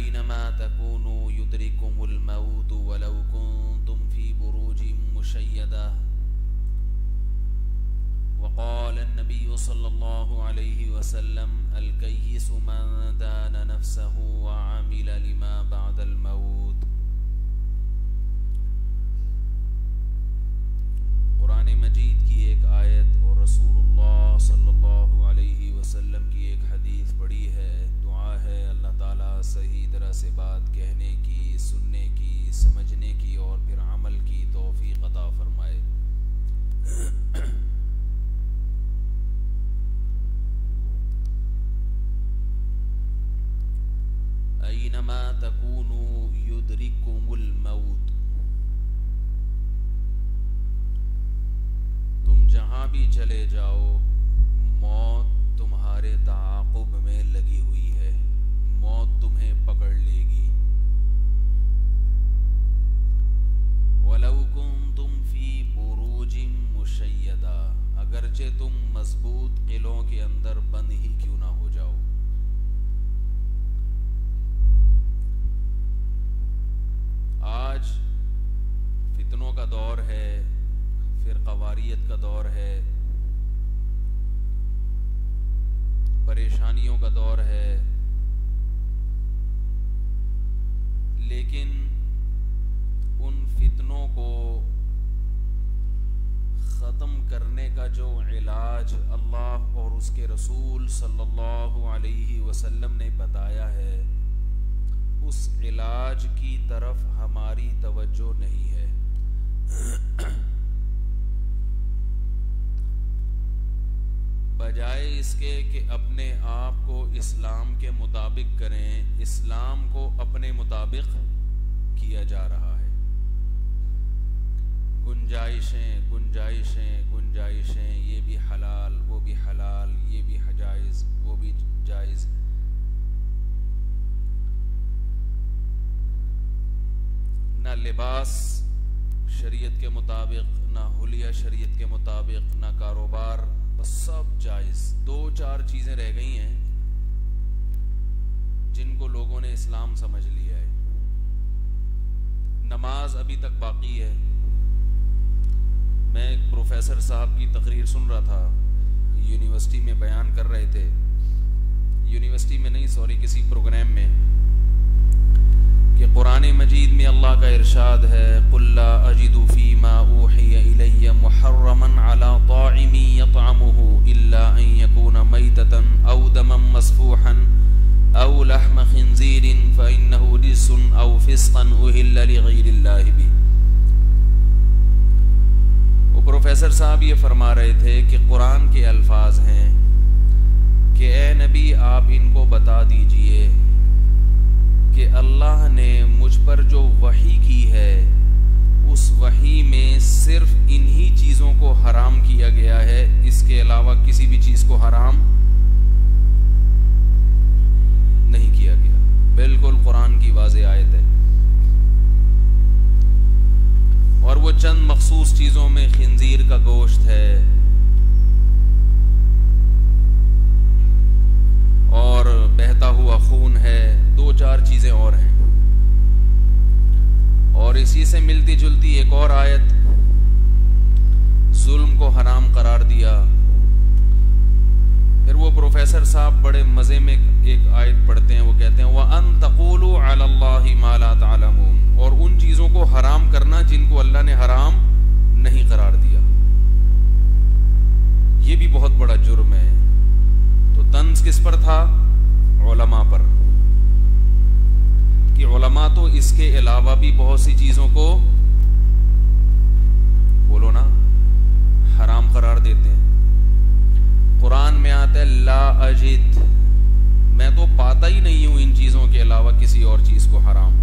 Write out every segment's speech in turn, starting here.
أينما تكونوا يدرككم الموت ولو كنتم في بروج مشيدة وقال النبي صلى الله عليه وسلم الكيس من دان نفسه وعمل لما بعد الموت. قرآن مجید کی ایک آیت اور رسول اللہ صلی اللہ علیہ وسلم کی ایک حدیث پڑھی ہے. دعا ہے اللہ تعالیٰ صحیح طرح سے بات کہنے کی، سننے کی، سمجھنے کی اور پھر عمل کی توفیق عطا فرمائے. اینما تکونوا یدرککم الموت، تم جہاں بھی چلے جاؤ موت تمہارے تعاقب میں لگی ہوئی ہے، موت تمہیں پکڑ لے گی. وَلَوْ كُنْتُمْ فِي بُرُوجٍ مُشَيَّدَةٍ، اگرچہ تم مضبوط قلعوں کے اندر بند ہی کیوں نہ ہو جاؤ. آج فتنوں کا دور ہے، فرقواریت کا دور ہے، پریشانیوں کا دور ہے، لیکن ان فتنوں کو ختم کرنے کا جو علاج اللہ اور اس کے رسول صلی اللہ علیہ وسلم نے بتایا ہے، اس علاج کی طرف ہماری توجہ نہیں ہے. بجائے اس کے کہ اپنے آپ کو اسلام کے مطابق کریں، اسلام کو اپنے مطابق کیا جا رہا ہے. گنجائشیں گنجائشیں گنجائشیں، یہ بھی حلال وہ بھی حلال، یہ بھی جائز وہ بھی جائز. نہ لباس شریعت کے مطابق، نہ حلیہ شریعت کے مطابق، نہ کاروبار، بس سب جائز. 2-4 چیزیں رہ گئی ہیں جن کو لوگوں نے اسلام سمجھ لیا ہے. نماز ابھی تک باقی ہے. میں ایک پروفیسر صاحب کی تقریر سن رہا تھا، یونیورسٹی میں بیان کر رہے تھے، یونیورسٹی میں نہیں سوری کسی پروگرام میں، کہ قرآن مجید میں اللہ کا ارشاد ہے قُلْ لَا أَجِدُ فِي مَا أُوحِيَ إِلَيَّ مُحَرَّمًا عَلَى طَاعِمٍ يَطْعَمُهُ إِلَّا أَن يَكُونَ مَيْتَةً أَوْ دَمًا مَّسْفُوحًا أَوْ لَحْمَ خِنزِيرٍ فَإِنَّهُ رِجْسٌ أَوْ فِسْقًا أُهِلَّ لِغَيْرِ اللَّهِ بِهِ. وہ پروفیسر صاحب یہ فرما رہے تھے کہ قرآن کے الفاظ ہیں کہ اے نبی آپ ان کو بتا دیجئے کہ اللہ نے مجھ پر جو وحی کی ہے اس وحی میں صرف انہی چیزوں کو حرام کیا گیا ہے، اس کے علاوہ کسی بھی چیز کو حرام نہیں کیا گیا. بالکل قرآن کی واضح آیت ہے. اور وہ چند مخصوص چیزوں میں خنزیر کا گوشت ہے اور بہتا ہوا خون ہے، 2-4 چیزیں اور ہیں. اور اسی سے ملتی جلتی ایک اور آیت ظلم کو حرام قرار دیا. پھر وہ پروفیسر صاحب بڑے مزے میں ایک آیت پڑھتے ہیں، وہ کہتے ہیں وَأَن تَقُولُوا عَلَى اللَّهِ مَا لَا تَعْلَمُونَ، اور ان چیزوں کو حرام کرنا جن کو اللہ نے حرام نہیں قرار دیا. یہ بھی بہت بڑا جرم ہے. تو طنز کس پر تھا؟ علماء پر، کہ علماء تو اس کے علاوہ بھی بہت سی چیزوں کو بولو نا حرام قرار دیتے ہیں. قرآن میں آتا ہے لا اجد، میں تو پاتا ہی نہیں ہوں ان چیزوں کے علاوہ کسی اور چیز کو حرام،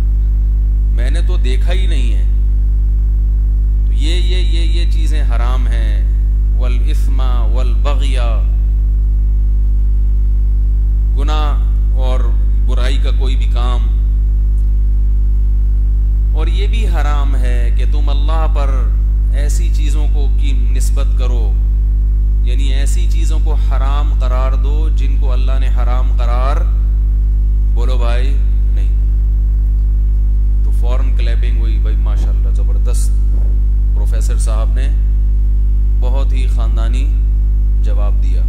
میں نے تو دیکھا ہی نہیں ہے. تو یہ چیزیں حرام ہیں. والاثم والبغی، گناہ اور برائی کا کوئی بھی کام. اور یہ بھی حرام ہے کہ تم اللہ پر ایسی چیزوں کو کی نسبت کرو، یعنی ایسی چیزوں کو حرام قرار دو جن کو اللہ نے حرام قرار بولو بھائی نہیں. خاندانی جواب دیا.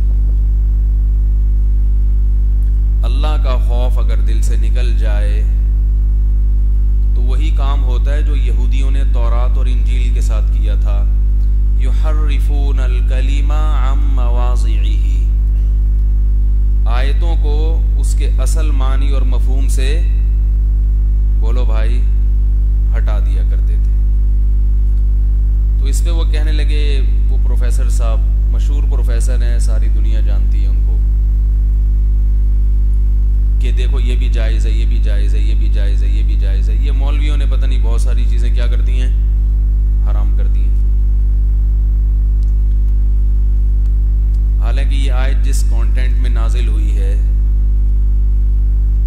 اللہ کا خوف اگر دل سے نکل جائے تو وہی کام ہوتا ہے جو یہودیوں نے تورات اور انجیل کے ساتھ کیا تھا. یحرفون الکلم عن مواضعہ، آیتوں کو اس کے اصل معنی اور مفہوم سے، بولو بھائی، ہٹا دیا کرتے تھے. تو اس پہ وہ کہنے لگے، وہ پروفیسر صاحب مشہور پروفیسر ہیں، ساری دنیا جانتی ہے ان کو، کہ دیکھو یہ بھی جائز ہے، یہ بھی جائز ہے، یہ بھی جائز ہے، یہ بھی جائز ہے. یہ مولویوں نے پتہ نہیں بہت ساری چیزیں کیا کر دی ہیں، حرام کر دی ہیں. حالانکہ یہ آیت جس کانٹینٹ میں نازل ہوئی ہے،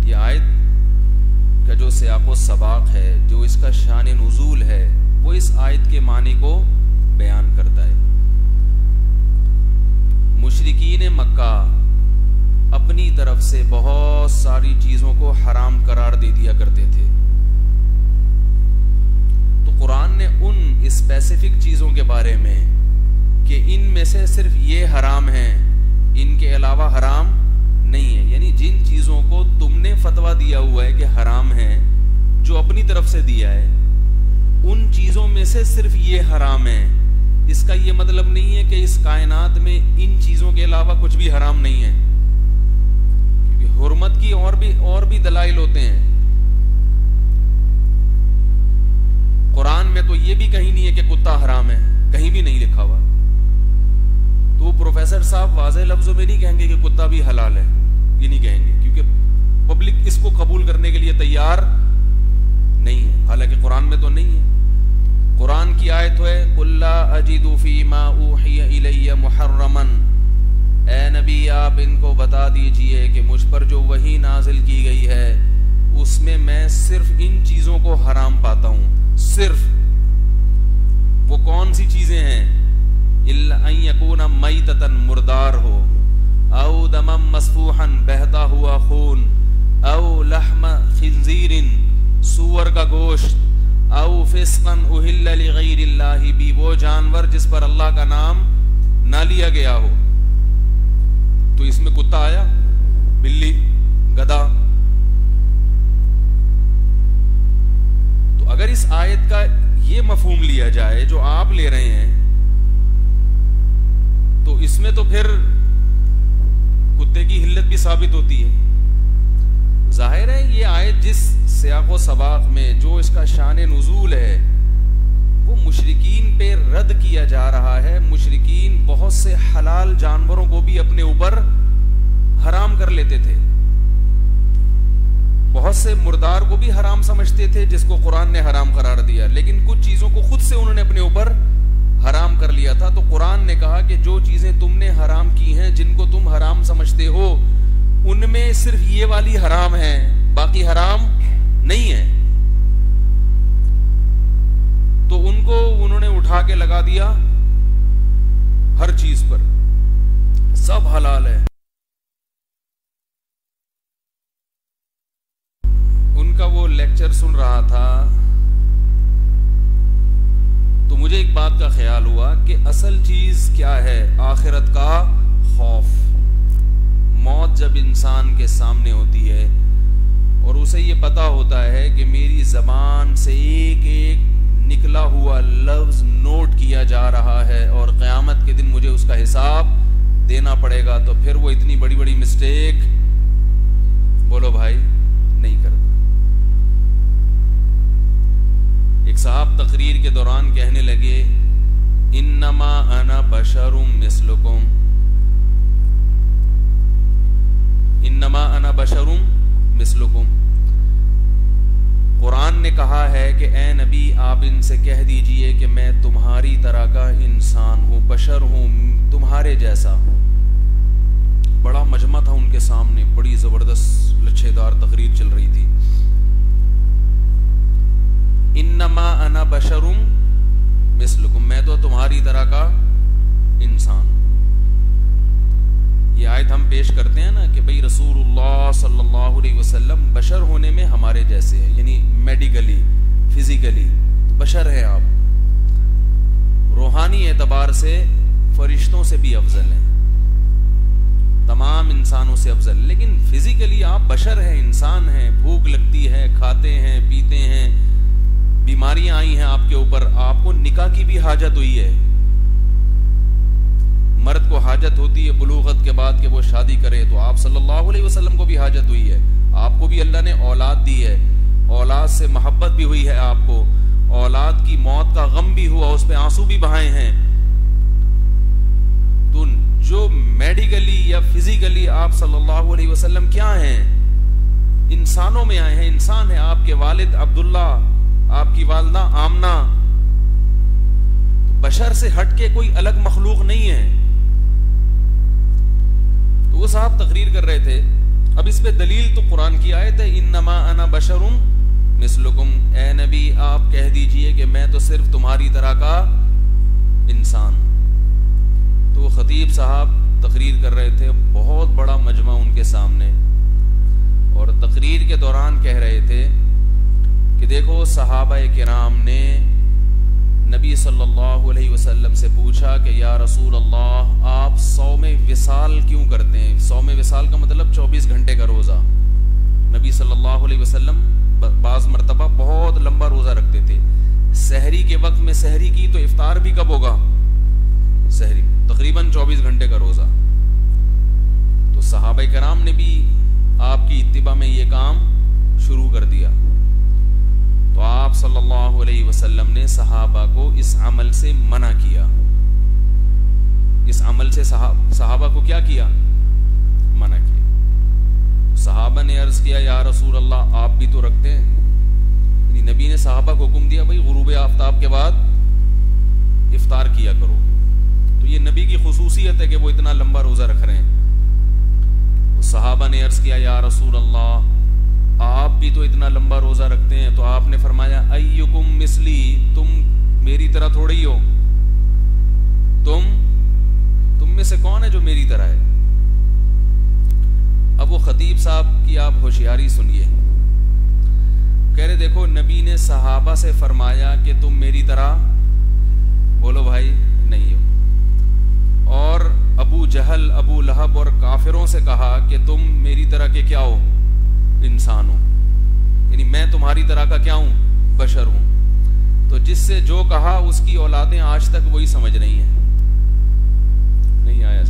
یہ آیت کا جو سیاق و سباق ہے، جو اس کا شان نزول ہے، وہ اس آیت کے معنی کو بیان کرتا ہے. مشرکین مکہ اپنی طرف سے بہت ساری چیزوں کو حرام قرار دے دیا کرتے تھے. تو قرآن نے ان اسپیسیفک چیزوں کے بارے میں کہ ان میں سے صرف یہ حرام ہیں، ان کے علاوہ حرام نہیں ہے، یعنی جن چیزوں کو تم نے فتویٰ دیا ہوا ہے کہ حرام ہیں، جو اپنی طرف سے دیا ہے، ان چیزوں میں سے صرف یہ حرام ہے. اس کا یہ مطلب نہیں ہے کہ اس کائنات میں ان چیزوں کے علاوہ کچھ بھی حرام نہیں ہے، کیونکہ حرمت کی اور بھی دلائل ہوتے ہیں. قرآن میں تو یہ بھی کہیں نہیں ہے کہ کتا حرام ہے، کہیں بھی نہیں لکھا ہوا. تو پروفیسر صاحب واضح لفظوں میں نہیں کہیں گے کہ کتا بھی حلال ہے، یہ نہیں کہیں گے، کیونکہ پبلک اس کو قبول کرنے کے لیے تیار نہیں ہے. حالانکہ قرآن میں تو نہیں ہے. قرآن کی آیت ہے قُلْ لَا أَجِدُ فِي مَا أُوحِيَ إِلَيَّ مُحَرَّمًا، اے نبی آپ ان کو بتا دیجئے کہ مجھ پر جو وحی نازل کی گئی ہے اس میں میں صرف ان چیزوں کو حرام پاتا ہوں. صرف وہ کون سی چیزیں ہیں؟ إِلَّا أَن يَكُونَ مَيْتَةً، مردار ہو، او دمم مسفوحا، بہتا ہوا خون، او لحم خنزیر، سور کا گوشت، او فسقا اہل لغیر اللہ بھی، وہ جانور جس پر اللہ کا نام نہ لیا گیا ہو. تو اس میں کتا آیا، بلی، گدھا. تو اگر اس آیت کا یہ مفہوم لیا جائے جو آپ لے رہے ہیں، تو اس میں تو پھر کتے کی حلت بھی ثابت ہوتی ہے. ظاہر ہے یہ آیت جس سیاق و سباق میں جو اس کا شان نزول ہے وہ مشرکین پہ رد کیا جا رہا ہے. مشرکین بہت سے حلال جانوروں کو بھی اپنے اوپر حرام کر لیتے تھے، بہت سے مردار کو بھی حرام سمجھتے تھے جس کو قرآن نے حرام قرار دیا، لیکن کچھ چیزوں کو خود سے انہوں نے اپنے اوپر حرام کر لیا تھا. تو قرآن نے کہا کہ جو چیزیں تم نے حرام کی ہیں، جن کو تم حرام سمجھتے ہو، ان میں صرف یہ والی حرام ہے، باقی حرام نہیں ہے. تو ان کو انہوں نے اٹھا کے لگا دیا ہر چیز پر، سب حلال ہے. ان کا وہ لیکچر سن رہا تھا تو مجھے ایک بات کا خیال ہوا کہ اصل چیز کیا ہے؟ آخرت کا خوف. موت جب انسان کے سامنے ہوتی ہے اور اسے یہ پتا ہوتا ہے کہ میری زبان سے ایک ایک نکلا ہوا لفظ نوٹ کیا جا رہا ہے اور قیامت کے دن مجھے اس کا حساب دینا پڑے گا، تو پھر وہ اتنی بڑی بڑی مسٹیک، بولو بھائی، نہیں کرتا. ایک صاحب تقریر کے دوران کہنے لگے انما انا بشر مثلکم، انما انا بشر مثلکم. قرآن نے کہا ہے کہ اے نبی آپ ان سے کہہ دیجئے کہ میں تمہاری طرح کا انسان ہوں، بشر ہوں، تمہارے جیسا. بڑا مجمع تھا ان کے سامنے، بڑی زبردست لچھے دار تقریر چل رہی تھی. انما انا بشر مثلکم، میں تو تمہاری طرح کا انسان. یہ آیت ہم پیش کرتے ہیں نا کہ بھئی رسول اللہ صلی اللہ علیہ وسلم بشر ہونے میں ہمارے جیسے ہیں، یعنی میڈیکلی، فزیکلی بشر ہیں آپ، روحانی اعتبار سے فرشتوں سے بھی افضل ہیں، تمام انسانوں سے افضل. لیکن فزیکلی آپ بشر ہیں، انسان ہیں، بھوک لگتی ہے، کھاتے ہیں، پیتے ہیں، بیماریاں آئی ہیں آپ کے اوپر. آپ کو نکاح کی بھی حاجت ہوئی ہے. مرد کو حاجت ہوتی ہے بلوغت کے بعد کہ وہ شادی کرے، تو آپ صلی اللہ علیہ وسلم کو بھی حاجت ہوئی ہے. آپ کو بھی اللہ نے اولاد دی ہے، اولاد سے محبت بھی ہوئی ہے، آپ کو اولاد کی موت کا غم بھی ہوا، اس پہ آنسو بھی بہائے ہیں. تو جو میڈیکلی یا فزیکلی آپ صلی اللہ علیہ وسلم کیا ہیں؟ انسانوں میں آئے ہیں، انسان ہیں. آپ کے والد عبداللہ، آپ کی والدہ آمنہ، بشر سے ہٹ کے کوئی الگ مخلوق نہیں ہے. تو وہ صاحب تقریر کر رہے تھے. اب اس پہ دلیل تو قرآن کی آیت ہے، انما انا بشر مثلکم. اے نبی آپ کہہ دیجئے کہ میں تو صرف تمہاری طرح کا انسان. تو وہ خطیب صاحب تقریر کر رہے تھے، بہت بڑا مجمع ان کے سامنے، اور تقریر کے دوران کہہ رہے تھے کہ دیکھو صحابہ کرام نے نبی صلی اللہ علیہ وسلم سے پوچھا کہ یا رسول اللہ آپ صوم وصال کیوں کرتے ہیں؟ صوم وصال کا مطلب 24 گھنٹے کا روزہ. نبی صلی اللہ علیہ وسلم بعض مرتبہ بہت لمبا روزہ رکھتے تھے. سحری کے وقت میں سحری کی تو افطار بھی کب ہوگا؟ سحری، تقریباً 24 گھنٹے کا روزہ. تو صحابہ کرام نے بھی آپ کی اتباع میں یہ کام شروع کر دیا. تو آپ صلی اللہ علیہ وسلم نے صحابہ کو اس عمل سے منع کیا. اس عمل سے صحابہ کو کیا کیا؟ منع کیا. صحابہ نے عرض کیا یا رسول اللہ آپ بھی تو رکھتے ہیں. یعنی نبی نے صحابہ کو حکم دیا بھائی غروب آفتاب کے بعد افطار کیا کرو. تو یہ نبی کی خصوصیت ہے کہ وہ اتنا لمبا روزہ رکھ رہے ہیں. صحابہ نے عرض کیا یا رسول اللہ آپ بھی تو اتنا لمبا روزہ رکھتے ہیں. تو آپ نے فرمایا ایکم مثلی، تم میری طرح تھوڑی ہو. تم میں سے کون ہے جو میری طرح ہے؟ اب وہ خطیب صاحب کی آپ ہوشیاری سنیے. کہہ رہے دیکھو نبی نے صحابہ سے فرمایا کہ تم میری طرح، بولو بھائی، نہیں ہو. اور ابو جہل، ابو لہب اور کافروں سے کہا کہ تم میری طرح کے کیا ہو؟ انسان ہو. یعنی میں تمہاری طرح کا کیا ہوں؟ بشر ہوں. تو جس سے جو کہا اس کی اولادیں آج تک وہی سمجھ رہی ہیں. نہیں آیا.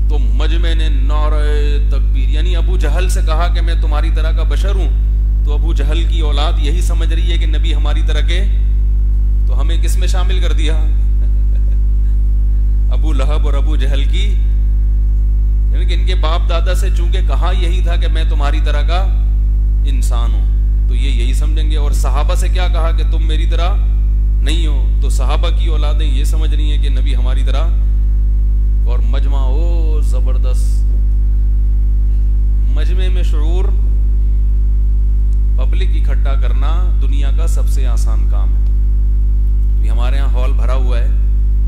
تو مجمع نے نعرہ تکبیر، یعنی ابو جہل سے کہا کہ میں تمہاری طرح کا بشر ہوں، تو ابو جہل کی اولاد یہی سمجھ رہی ہے کہ نبی ہماری طرح کے. تو ہمیں کس میں شامل کر دیا؟ ابو لہب اور ابو جہل کی. یعنی کہ ان کے باپ دادا سے چونکہ کہا یہی تھا کہ میں تمہاری طرح کا انسان ہوں، تو یہ یہی سمجھیں گے. اور صحابہ سے کیا کہا کہ تم میری طرح نہیں ہو، تو صحابہ کی اولادیں یہ سمجھ رہی ہیں کہ نبی ہماری طرح. اور مجمع او زبردست. مجمع میں شعور، پبلک اکٹھا کرنا دنیا کا سب سے آسان کام ہے. ہمارے یہاں ہال بھرا ہوا ہے،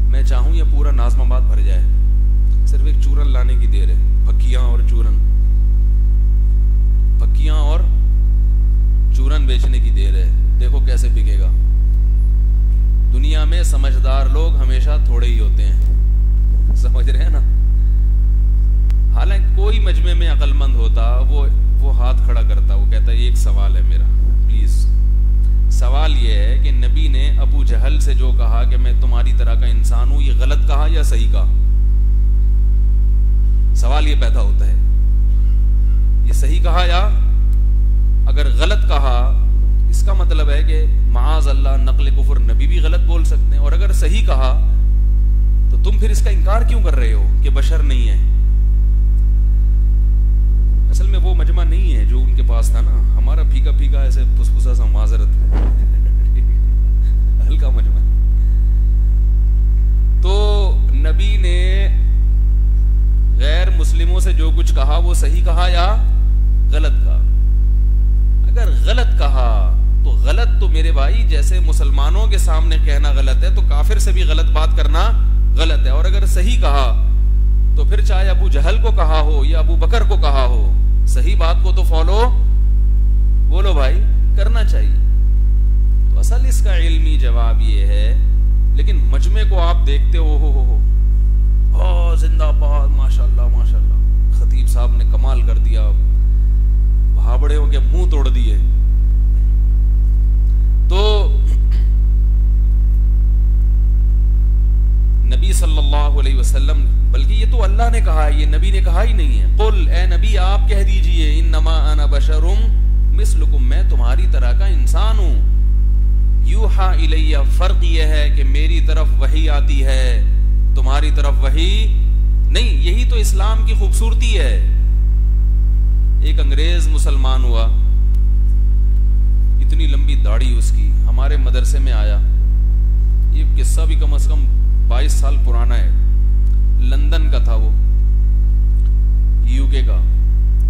میں چاہوں یہ پورا ناظم آباد بھر جائے. صرف ایک چورن لانے کی دیر ہے. پھکیاں اور چورن، پھکیاں اور چورن بیچنے کی دیر ہے. دیکھو کیسے بکے گا. دنیا میں سمجھدار لوگ ہمیشہ تھوڑے ہی ہوتے ہیں، سمجھ رہے ہیں نا. حالانکہ کوئی مجمع میں عقل مند ہوتا وہ ہاتھ کھڑا کرتا، وہ کہتا ایک سوال ہے میرا پلیز. سوال یہ ہے کہ نبی نے ابو جہل سے جو کہا کہ میں تمہاری طرح کا انسان ہوں، یہ غلط کہا یا صحیح کہا؟ سوال یہ پیدا ہوتا ہے یہ صحیح کہا یا اگر غلط کہا اس کا مطلب ہے کہ معاذ اللہ نقل کفر، نبی بھی غلط بول سکتے ہیں. اور اگر صحیح کہا تو تم پھر اس کا انکار کیوں کر رہے ہو کہ بشر نہیں ہے؟ اصل میں وہ مجمع نہیں ہے جو ان کے پاس تھا نا. ہمارا پھیکا پھیکا ایسے پھسپھسا سا معذرت ہلکا مجمع. تو نبی نے غیر مسلموں سے جو کچھ کہا وہ صحیح کہا یا غلط کہا؟ اگر غلط کہا تو غلط تو میرے بھائی جیسے مسلمانوں کے سامنے کہنا غلط ہے تو کافر سے بھی غلط بات کرنا غلط ہے. اور اگر صحیح کہا تو پھر چاہے ابو جہل کو کہا ہو یا ابو بکر کو کہا ہو، صحیح بات کو تو فالو، بولو بھائی، کرنا چاہیے. تو اصل اس کا علمی جواب یہ ہے. لیکن مجمع کو آپ دیکھتے ہو زندہ باد ماشاءاللہ ماشاءاللہ، خطیب صاحب نے کمال کر دیا، بھابڑے کے منہ توڑ دیے. تو نبی صلی اللہ علیہ وسلم، بلکہ یہ تو اللہ نے کہا ہے، یہ نبی نے کہا ہی نہیں ہے. قل، اے نبی آپ کہہ دیجئے، انما انا بشر مثلکم، میں تمہاری طرح کا انسان ہوں. یوحا الیہ، فرق یہ ہے کہ میری طرف وحی آتی ہے، تمہاری طرف وحی نہیں. یہی تو اسلام کی خوبصورتی ہے. ایک انگریز مسلمان ہوا، اتنی لمبی داڑھی اس کی، ہمارے مدرسے میں آیا. یہ قصہ بھی کم از کم 22 سال پرانا ہے. لندن کا تھا وہ، یو کے کا.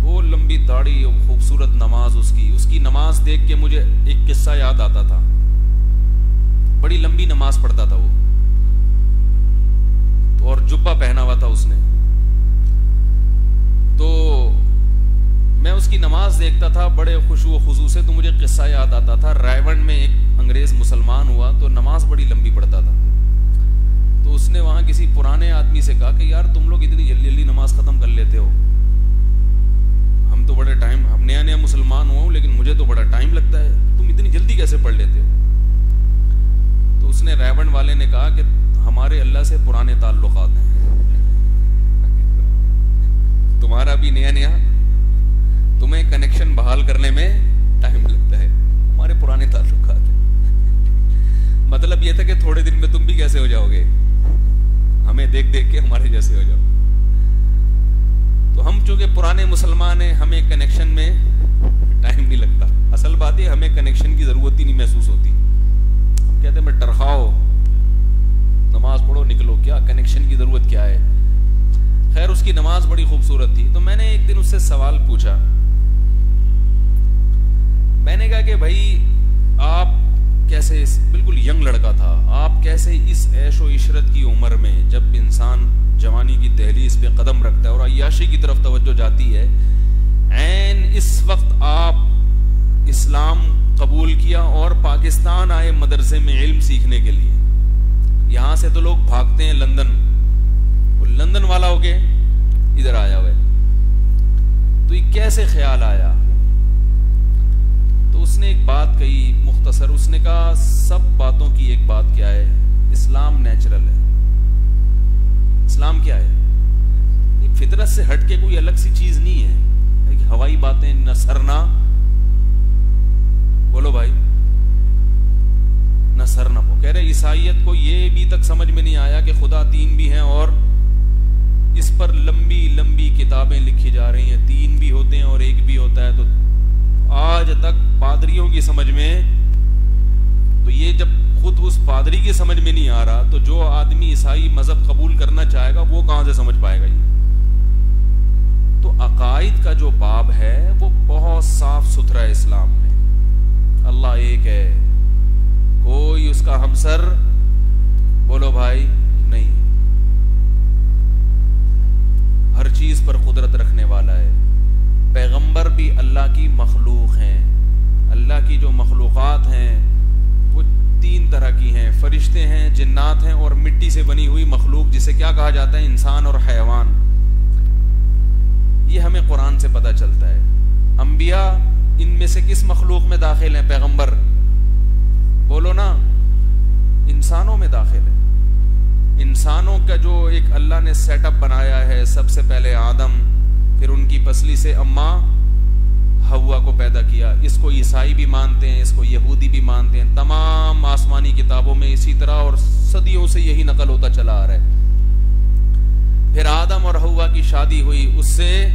وہ لمبی داڑھی، خوبصورت نماز اس کی نماز دیکھ کے مجھے ایک قصہ یاد آتا تھا. بڑی لمبی نماز پڑھتا تھا وہ، اور جبہ پہنا ہوا تھا اس نے. تو میں اس کی نماز دیکھتا تھا بڑے خشوع و خضوع سے. تو مجھے قصہ یاد آتا تھا، رائیونڈ میں ایک انگریز مسلمان ہوا تو نماز بڑی لمبی پڑھتا تھا. تو اس نے وہاں کسی پرانے آدمی سے کہا کہ یار تم لوگ اتنی جلدی جلدی نماز ختم کر لیتے ہو، ہم تو بڑے ٹائم، ہم نیا نیا مسلمان ہوا ہوں لیکن مجھے تو بڑا ٹائم لگتا ہے، تم اتنی جلدی کیسے پڑھ لیتے ہو؟ تو اس نے رائیونڈ والے نے کہا کہ ہمارے اللہ سے پرانے تعلقات ہیں، تمہارا بھی نیا نیا، تمہیں کنیکشن بحال کرنے میں ٹائم لگتا ہے، ہمارے پرانے تعلقات ہیں. مطلب یہ تھا کہ تھوڑے دن میں تم بھی کیسے ہو جاؤ گے، ہمیں دیکھ دیکھ کے ہمارے جیسے ہو جاؤ. تو ہم چونکہ پرانے مسلمان ہیں، ہمیں کنیکشن میں ٹائم نہیں لگتا. اصل بات ہے ہمیں کنیکشن کی ضرورت ہی نہیں محسوس ہوتی. ہم کہتے ہیں میں ٹرخاؤ، نماز پڑھو نکلو، کیا کنیکشن کی ضرورت کیا ہے. خیر اس کی نماز بڑی خوبصورت تھی. تو میں نے ایک دن اس سے سوال پوچھا. میں نے کہا کہ بھائی آپ کیسے، بالکل ینگ لڑکا تھا، آپ کیسے اس عیش و عشرت کی عمر میں، جب انسان جوانی کی دہلیز پہ قدم رکھتا ہے اور عیاشی کی طرف توجہ جاتی ہے، عین اس وقت آپ اسلام قبول کیا اور پاکستان آئے مدرسے میں علم سیکھنے کے لیے. یہاں سے تو لوگ بھاگتے ہیں لندن، وہ لندن والا ہو کے ادھر آیا ہوا ہے. تو یہ کیسے خیال آیا؟ تو اس نے ایک بات کہی مختصر. اس نے کہا سب باتوں کی ایک بات کیا ہے، اسلام نیچرل ہے. اسلام کیا ہے؟ فطرت سے ہٹ کے کوئی الگ سی چیز نہیں ہے. ہوائی باتیں نہ سرنا، بولو بھائی، نہ سر نہ پو. کہہ رہے عیسائیت کو یہ بھی تک سمجھ میں نہیں آیا کہ خدا تین بھی ہیں، اور اس پر لمبی لمبی کتابیں لکھی جا رہی ہیں، تین بھی ہوتے ہیں اور ایک بھی ہوتا ہے. تو آج تک پادریوں کی سمجھ میں، تو یہ جب خود اس پادری کی سمجھ میں نہیں آ رہا تو جو آدمی عیسائی مذہب قبول کرنا چاہے گا وہ کہاں سے سمجھ پائے گا. یہ تو عقائد کا جو باب ہے وہ بہت صاف ستھرا ہے اسلام میں. اللہ ایک ہے، کوئی اس کا ہمسر، بولو بھائی، نہیں. ہر چیز پر قدرت رکھنے والا ہے. پیغمبر بھی اللہ کی مخلوق ہیں. اللہ کی جو مخلوقات ہیں وہ تین طرح کی ہیں، فرشتے ہیں، جنات ہیں، اور مٹی سے بنی ہوئی مخلوق جسے کیا کہا جاتا ہے، انسان اور حیوان. یہ ہمیں قرآن سے پتہ چلتا ہے. انبیاء ان میں سے کس مخلوق میں داخل ہیں؟ پیغمبر بولو نا، انسانوں میں داخل ہے. انسانوں کا جو ایک اللہ نے سیٹ اپ بنایا ہے، سب سے پہلے آدم، پھر ان کی پسلی سے اماں ہوا کو پیدا کیا. اس کو عیسائی بھی مانتے ہیں، اس کو یہودی بھی مانتے ہیں. تمام آسمانی کتابوں میں اسی طرح اور صدیوں سے یہی نقل ہوتا چلا آ رہا ہے. پھر آدم اور ہوا کی شادی ہوئی، اس سے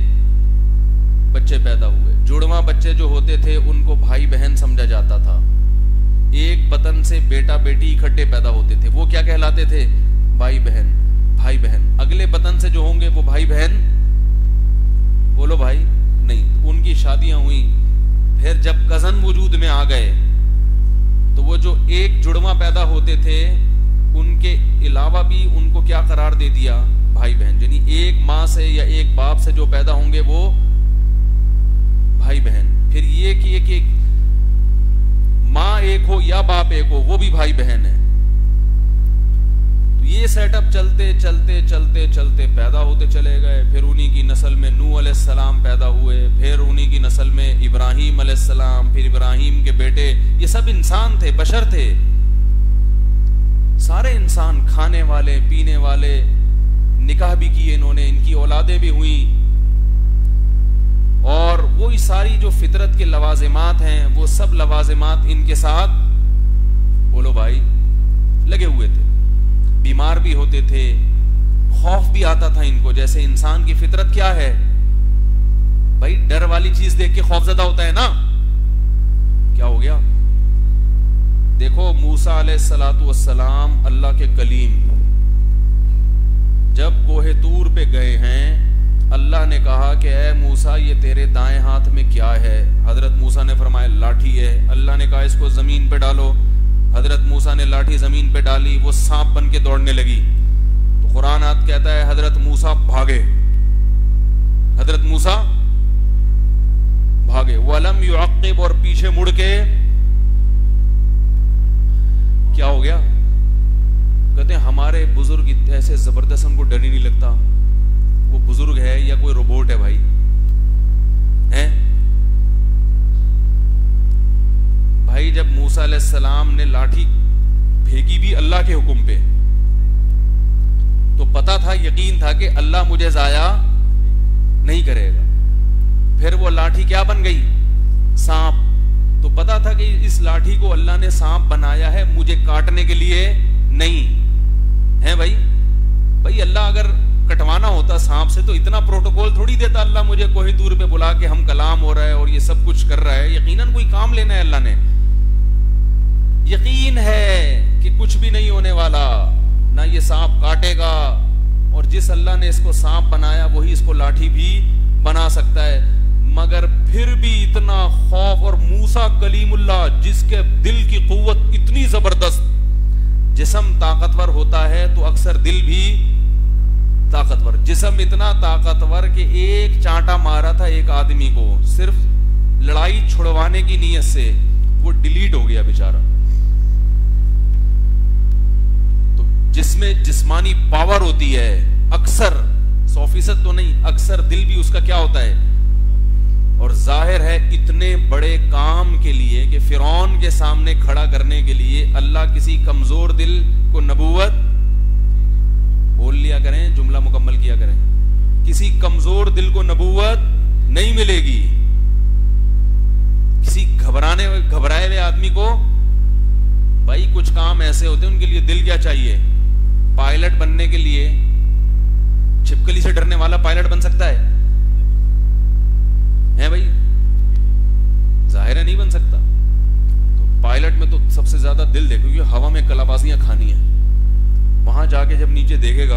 بچے پیدا ہوئے. جڑواں بچے جو ہوتے تھے ان کو بھائی بہن سمجھا جاتا تھا. ایک بطن سے بیٹا بیٹی اکٹھے پیدا ہوتے تھے، وہ کیا کہلاتے تھے؟ بھائی بہن. بھائی بہن اگلے بطن سے جو ہوں گے وہ بھائی بہن، بولو بھائی، نہیں. ان کی شادیاں ہوئیں. پھر جب کزن وجود میں آ گئے تو وہ جو ایک جڑواں پیدا ہوتے تھے ان کے علاوہ بھی ان کو کیا قرار دے دیا؟ بھائی بہن. یعنی ایک ماں سے یا ایک باپ سے جو پیدا ہوں گے وہ بھائی بہن. پھر یہ کہ ماں ایک ہو یا باپ ایک ہو وہ بھی بھائی بہن ہے. یہ سیٹ اپ چلتے چلتے چلتے چلتے پیدا ہوتے چلے گئے. پھر انہی کی نسل میں نوح علیہ السلام پیدا ہوئے, پھر انہی کی نسل میں ابراہیم علیہ السلام, پھر ابراہیم کے بیٹے. یہ سب انسان تھے, بشر تھے, سارے انسان, کھانے والے پینے والے. نکاح بھی کیے انہوں نے, ان کی اولادیں بھی ہوئیں, اور وہی ساری جو فطرت کے لوازمات ہیں وہ سب لوازمات ان کے ساتھ, بولو بھائی, لگے ہوئے تھے. بیمار بھی ہوتے تھے, خوف بھی آتا تھا ان کو. جیسے انسان کی فطرت کیا ہے بھائی, ڈر والی چیز دیکھ کے خوف زدہ ہوتا ہے نا. کیا ہو گیا؟ دیکھو موسیٰ علیہ السلام اللہ کے کلیم جب کوہ طور پہ گئے ہیں, اللہ نے کہا کہ اے موسیٰ یہ تیرے دائیں ہاتھ میں کیا ہے؟ حضرت موسیٰ نے فرمایا لاٹھی ہے. اللہ نے کہا اس کو زمین پہ ڈالو. حضرت موسیٰ نے لاٹھی زمین پہ ڈالی, وہ سانپ بن کے دوڑنے لگی. تو قرآن آیت کہتا ہے حضرت موسیٰ بھاگے, حضرت موسیٰ بھاگے. وَلَمْ يُعَقِّبْ, اور پیچھے مڑ کے کیا ہو گیا؟ کہتے ہیں ہمارے بزرگ ایسے زبردست, ان کو ڈر ہی نہیں لگتا. وہ بزرگ ہے یا کوئی روبوٹ ہے بھائی؟ ہیں بھائی, جب موسیٰ علیہ السلام نے لاٹھی پھینکی بھی اللہ کے حکم پہ, تو پتا تھا, یقین تھا کہ اللہ مجھے ضائع نہیں کرے گا. پھر وہ لاٹھی کیا بن گئی؟ سانپ. تو پتا تھا کہ اس لاٹھی کو اللہ نے سانپ بنایا ہے مجھے کاٹنے کے لیے نہیں ہے. بھائی اللہ اگر کٹوانا ہوتا سانپ سے تو اتنا پروٹوکول تھوڑی دیتا اللہ مجھے کوہ طور پہ بلا کے ہم کلام ہو رہا ہے اور یہ سب کچھ کر رہا ہے. یقیناً کوئی کام لینا ہے اللہ نے. یقین ہے کہ کچھ بھی نہیں ہونے والا, نہ یہ سانپ کاٹے گا, اور جس اللہ نے اس کو سانپ بنایا وہی اس کو لاٹھی بھی بنا سکتا ہے. مگر پھر بھی اتنا خوف. اور موسیٰ کلیم اللہ جس کے دل کی قوت اتنی زبردست, جسم طاقتور ہوتا ہے تو اکثر دل بھی طاقتور. جسم اتنا طاقتور کہ ایک چانٹا مارا تھا ایک آدمی کو صرف لڑائی چھڑوانے کی نیت سے, وہ ڈیلیٹ ہو گیا بیچارہ. تو جس میں جسمانی پاور ہوتی ہے اکثر 100% تو نہیں, اکثر دل بھی اس کا کیا ہوتا ہے. اور ظاہر ہے اتنے بڑے کام کے لیے کہ فرعون کے سامنے کھڑا کرنے کے لیے اللہ کسی کمزور دل کو نبوت بول لیا کریں, جملہ مکمل کیا کریں, کسی کمزور دل کو نبوت نہیں ملے گی. کسی گھبرائے ہوئے آدمی کو بھائی کچھ کام ایسے ہوتے ہیں ان کے لیے دل کیا چاہیے. پائلٹ بننے کے لیے چھپکلی سے ڈرنے والا پائلٹ بن سکتا ہے بھائی؟ ظاہر ہے نہیں بن سکتا. تو پائلٹ میں تو سب سے زیادہ دل دیکھو, کیونکہ ہوا میں کلابازیاں کھانی ہیں. وہاں جا کے جب نیچے دیکھے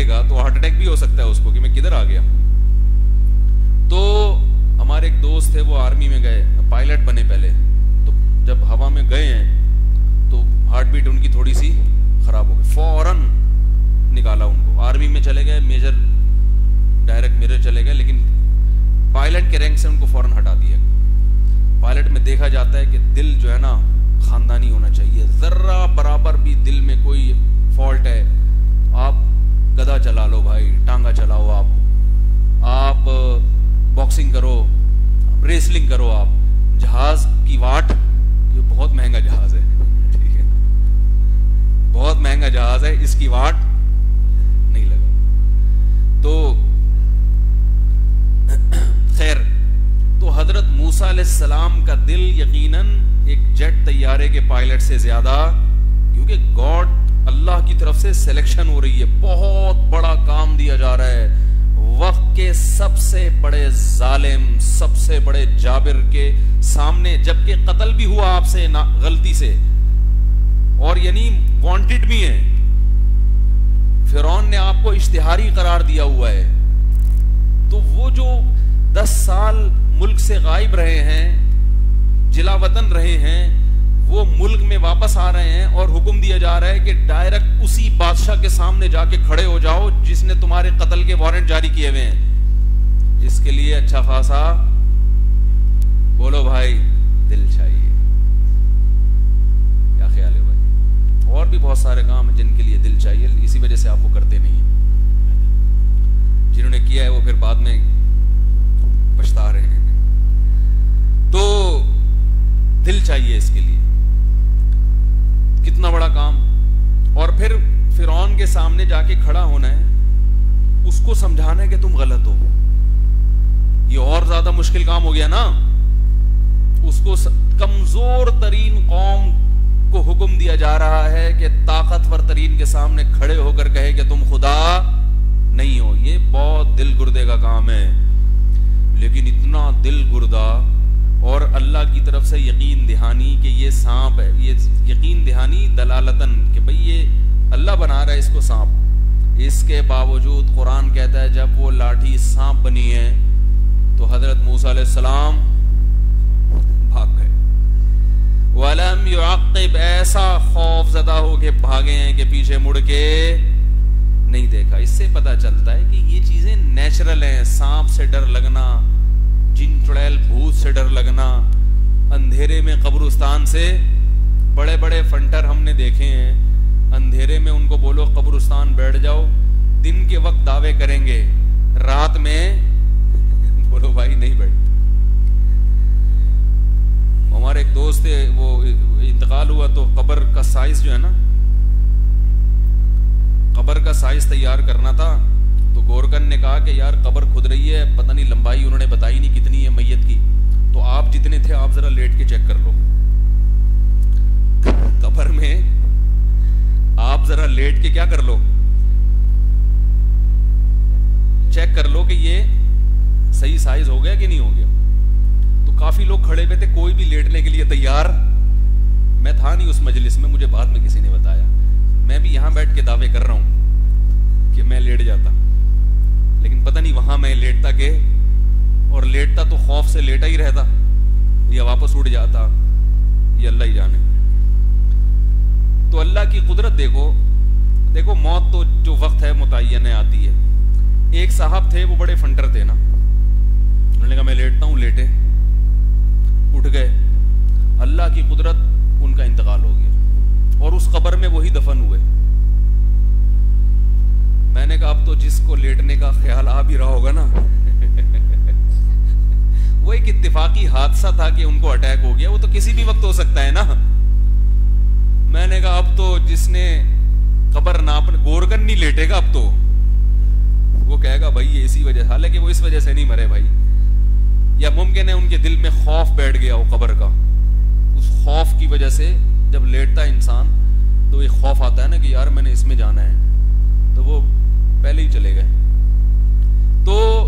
گا تو ہارٹ اٹیک بھی ہو سکتا ہے اس کو کہ میں کدھر آ گیا. تو ہمارے ایک دوست تھے, وہ آرمی میں گئے, پائلٹ بنے پہلے. تو جب ہوا میں گئے ہیں تو ہارٹ بیٹ ان کی تھوڑی سی خراب ہو گئی, فوراً نکالا ان کو. آرمی میں چلے گئے, میجر ڈائریکٹ میجر چلے گئے, لیکن پائلٹ کے رینک سے ان کو فوراً ہٹا دیا. پائلٹ میں دیکھا جاتا ہے کہ دل جو ہے نا خاندانی ہونا چاہیے. ذرہ برابر بھی دل میں کوئی فالٹ ہے, آپ گدھا چلا لو بھائی, ٹانگا چلاؤ, آپ باکسنگ کرو, ریسلنگ کرو, آپ جہاز کی واٹ, جو بہت مہنگا جہاز ہے, ٹھیک ہے, بہت مہنگا جہاز ہے, اس کی واٹ نہیں لگا. تو خیر, تو حضرت موسیٰ علیہ السلام کا دل یقیناً ایک جیٹ طیارے کے پائلٹ سے زیادہ, کیونکہ گاڈ اللہ کی طرف سے سلیکشن ہو رہی ہے, بہت بڑا کام دیا جا رہا ہے. وقت کے سب سے بڑے ظالم, سب سے بڑے جابر کے سامنے, جبکہ قتل بھی ہوا آپ سے غلطی سے, اور یعنی وانٹڈ بھی ہیں. فرعون نے آپ کو اشتہاری قرار دیا ہوا ہے. تو وہ جو 10 سال ملک سے غائب رہے ہیں, جلا وطن رہے ہیں, وہ ملک میں واپس آ رہے ہیں اور حکم دیا جا رہا ہے کہ ڈائریکٹ اسی بادشاہ کے سامنے جا کے کھڑے ہو جاؤ جس نے تمہارے قتل کے وارنٹ جاری کیے ہوئے ہیں. اس کے لیے اچھا خاصا, بولو بھائی, دل چاہیے. کیا خیال ہے؟ اور بھی بہت سارے کام ہیں جن کے لیے دل چاہیے, اسی وجہ سے آپ وہ کرتے نہیں ہیں. جنہوں نے کیا ہے وہ پھر بعد میں پچھتا رہے ہیں. تو دل چاہیے اس کے لیے. کتنا بڑا کام. اور پھر فرعون کے سامنے جا کے کھڑا ہونا ہے, اس کو سمجھانا ہے کہ تم غلط ہو. یہ اور زیادہ مشکل کام ہو گیا نا. اس کو کمزور ترین قوم کو حکم دیا جا رہا ہے کہ طاقتور ترین کے سامنے کھڑے ہو کر کہے کہ تم خدا نہیں ہو. یہ بہت دل گردے کا کام ہے. لیکن اتنا دل گردہ اور اللہ کی طرف سے یقین دہانی کہ یہ سانپ ہے, یہ یقین دہانی دلالتن کہ بھئی یہ اللہ بنا رہا ہے اس کو سانپ. اس کے باوجود قرآن کہتا ہے جب وہ لاٹھی سانپ بنی ہے تو حضرت موسیٰ علیہ السلام بھاگ گئے. وَلَمْ يُعَقِّبْ, ایسا خوف زدہ ہو کے بھاگے ہیں کہ پیچھے مڑ کے نہیں دیکھا. اس سے پتہ چلتا ہے کہ یہ چیزیں نیچرل ہیں. سانپ سے ڈر لگنا, جن چڑیل بھوت سے ڈر لگنا, اندھیرے میں قبرستان سے بڑے بڑے فنٹر ہم نے دیکھے ہیں. اندھیرے میں ان کو بولو قبرستان بیٹھ جاؤ, دن کے وقت دعوے کریں گے, رات میں بولو بھائی نہیں بیٹھتے. ہمارے ایک دوست تھے, وہ انتقال ہوا تو قبر کا سائز جو ہے نا, قبر کا سائز تیار کرنا تھا. تو گورکن نے کہا کہ یار قبر کھد رہی ہے, پتہ نہیں لمبائی انہوں نے بتائی نہیں کتنی ہے میت کی, تو آپ جتنے تھے آپ ذرا لیٹ کے چیک کر لو. قبر میں آپ ذرا لیٹ کے کیا کر لو, چیک کر لو کہ یہ صحیح سائز ہو گیا کہ نہیں ہو گیا. تو کافی لوگ کھڑے ہوئے تھے, کوئی بھی لیٹنے کے لیے تیار. میں تھا نہیں اس مجلس میں, مجھے بعد میں کسی نے بتایا. میں بھی یہاں بیٹھ کے دعوے کر رہا ہوں کہ میں لیٹ جاتا, لیکن پتہ نہیں وہاں میں لیٹتا کہ, اور لیٹتا تو خوف سے لیٹا ہی رہتا یا واپس اٹھ جاتا, یہ اللہ ہی جانے. تو اللہ کی قدرت دیکھو. دیکھو موت تو جو وقت ہے متعین آتی ہے. ایک صاحب تھے, وہ بڑے فنٹر تھے نا, انہوں نے کہا میں لیٹتا ہوں, لیٹے, اٹھ گئے. اللہ کی قدرت, ان کا انتقال ہو گیا اور اس قبر میں وہی دفن ہوئے. میں نے کہا اب تو جس کو لیٹنے کا خیال آ بھی رہا ہوگا نا وہ ایک اتفاقی حادثہ تھا کہ ان کو اٹیک ہو گیا, وہ تو کسی بھی وقت ہو سکتا ہے نا. میں نے کہا اب تو جس نے قبر ناپ, گورکن نہیں لیٹے گا اب تو, وہ کہے گا بھائی یہ اسی وجہ, حالانکہ وہ اس وجہ سے نہیں مرے بھائی. یا ممکن ہے ان کے دل میں خوف بیٹھ گیا ہو قبر کا, اس خوف کی وجہ سے جب لیٹتا ہے انسان تو ایک خوف آتا ہے نا کہ یار میں نے اس میں جانا ہے, تو وہ پہلے ہی چلے گئے. تو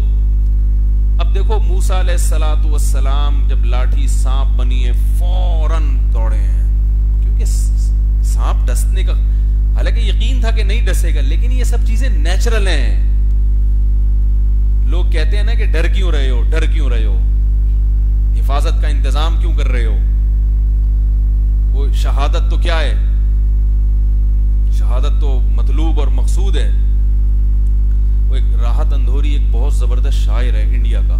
اب دیکھو موسیٰ علیہ الصلوۃ والسلام جب لاٹھی سانپ بنی ہے فوراً دوڑے ہیں, کیونکہ سانپ ڈسنے کا, حالانکہ یقین تھا کہ نہیں ڈسے گا, لیکن یہ سب چیزیں نیچرل ہیں. لوگ کہتے ہیں نا کہ ڈر کیوں رہے ہو, ڈر کیوں رہے ہو, حفاظت کا انتظام کیوں کر رہے ہو. وہ شہادت تو کیا ہے, شہادت تو مطلوب اور مقصود ہے. وہ ایک راحت اندھوری ایک بہت زبردست شاعر ہے انڈیا کا.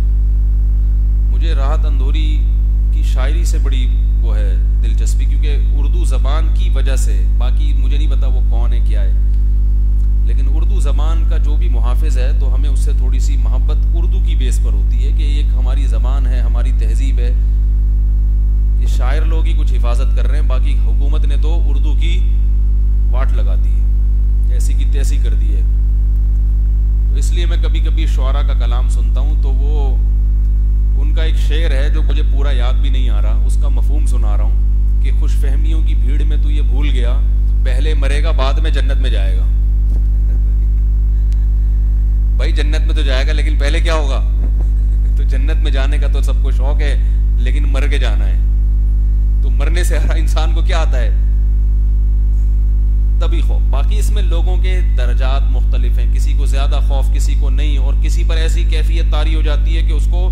مجھے راحت اندھوری کی شاعری سے بڑی وہ ہے دلچسپی, کیونکہ اردو زبان کی وجہ سے, باقی مجھے نہیں پتا وہ کون ہے کیا ہے, لیکن اردو زبان کا جو بھی محافظ ہے تو ہمیں اس سے تھوڑی سی محبت اردو کی بیس پر ہوتی ہے کہ ایک ہماری زبان ہے, ہماری تہذیب ہے. یہ شاعر لوگ ہی کچھ حفاظت کر رہے ہیں, باقی حکومت نے تو اردو کی واٹ لگا دی ہے, ایسی کی تیسی کر دی ہے. تو اس لیے میں کبھی کبھی شعراء کا کلام سنتا ہوں تو وہ ان کا ایک شعر ہے جو مجھے پورا یاد بھی نہیں آ رہا, اس کا مفہوم سنا رہا ہوں کہ خوش فہمیوں کی بھیڑ میں تو یہ بھول گیا, پہلے مرے گا بعد میں جنت میں جائے گا. بھائی جنت میں تو جائے گا لیکن پہلے کیا ہوگا, تو جنت میں جانے کا تو سب کو شوق ہے لیکن مر کے جانا ہے. تو مرنے سے ہر انسان کو کیا آتا ہے, تبھی خوف. باقی اس میں لوگوں کے درجات مختلف ہیں, کسی کو زیادہ خوف کسی کو نہیں, اور کسی پر ایسی کیفیت طاری ہو جاتی ہے کہ اس کو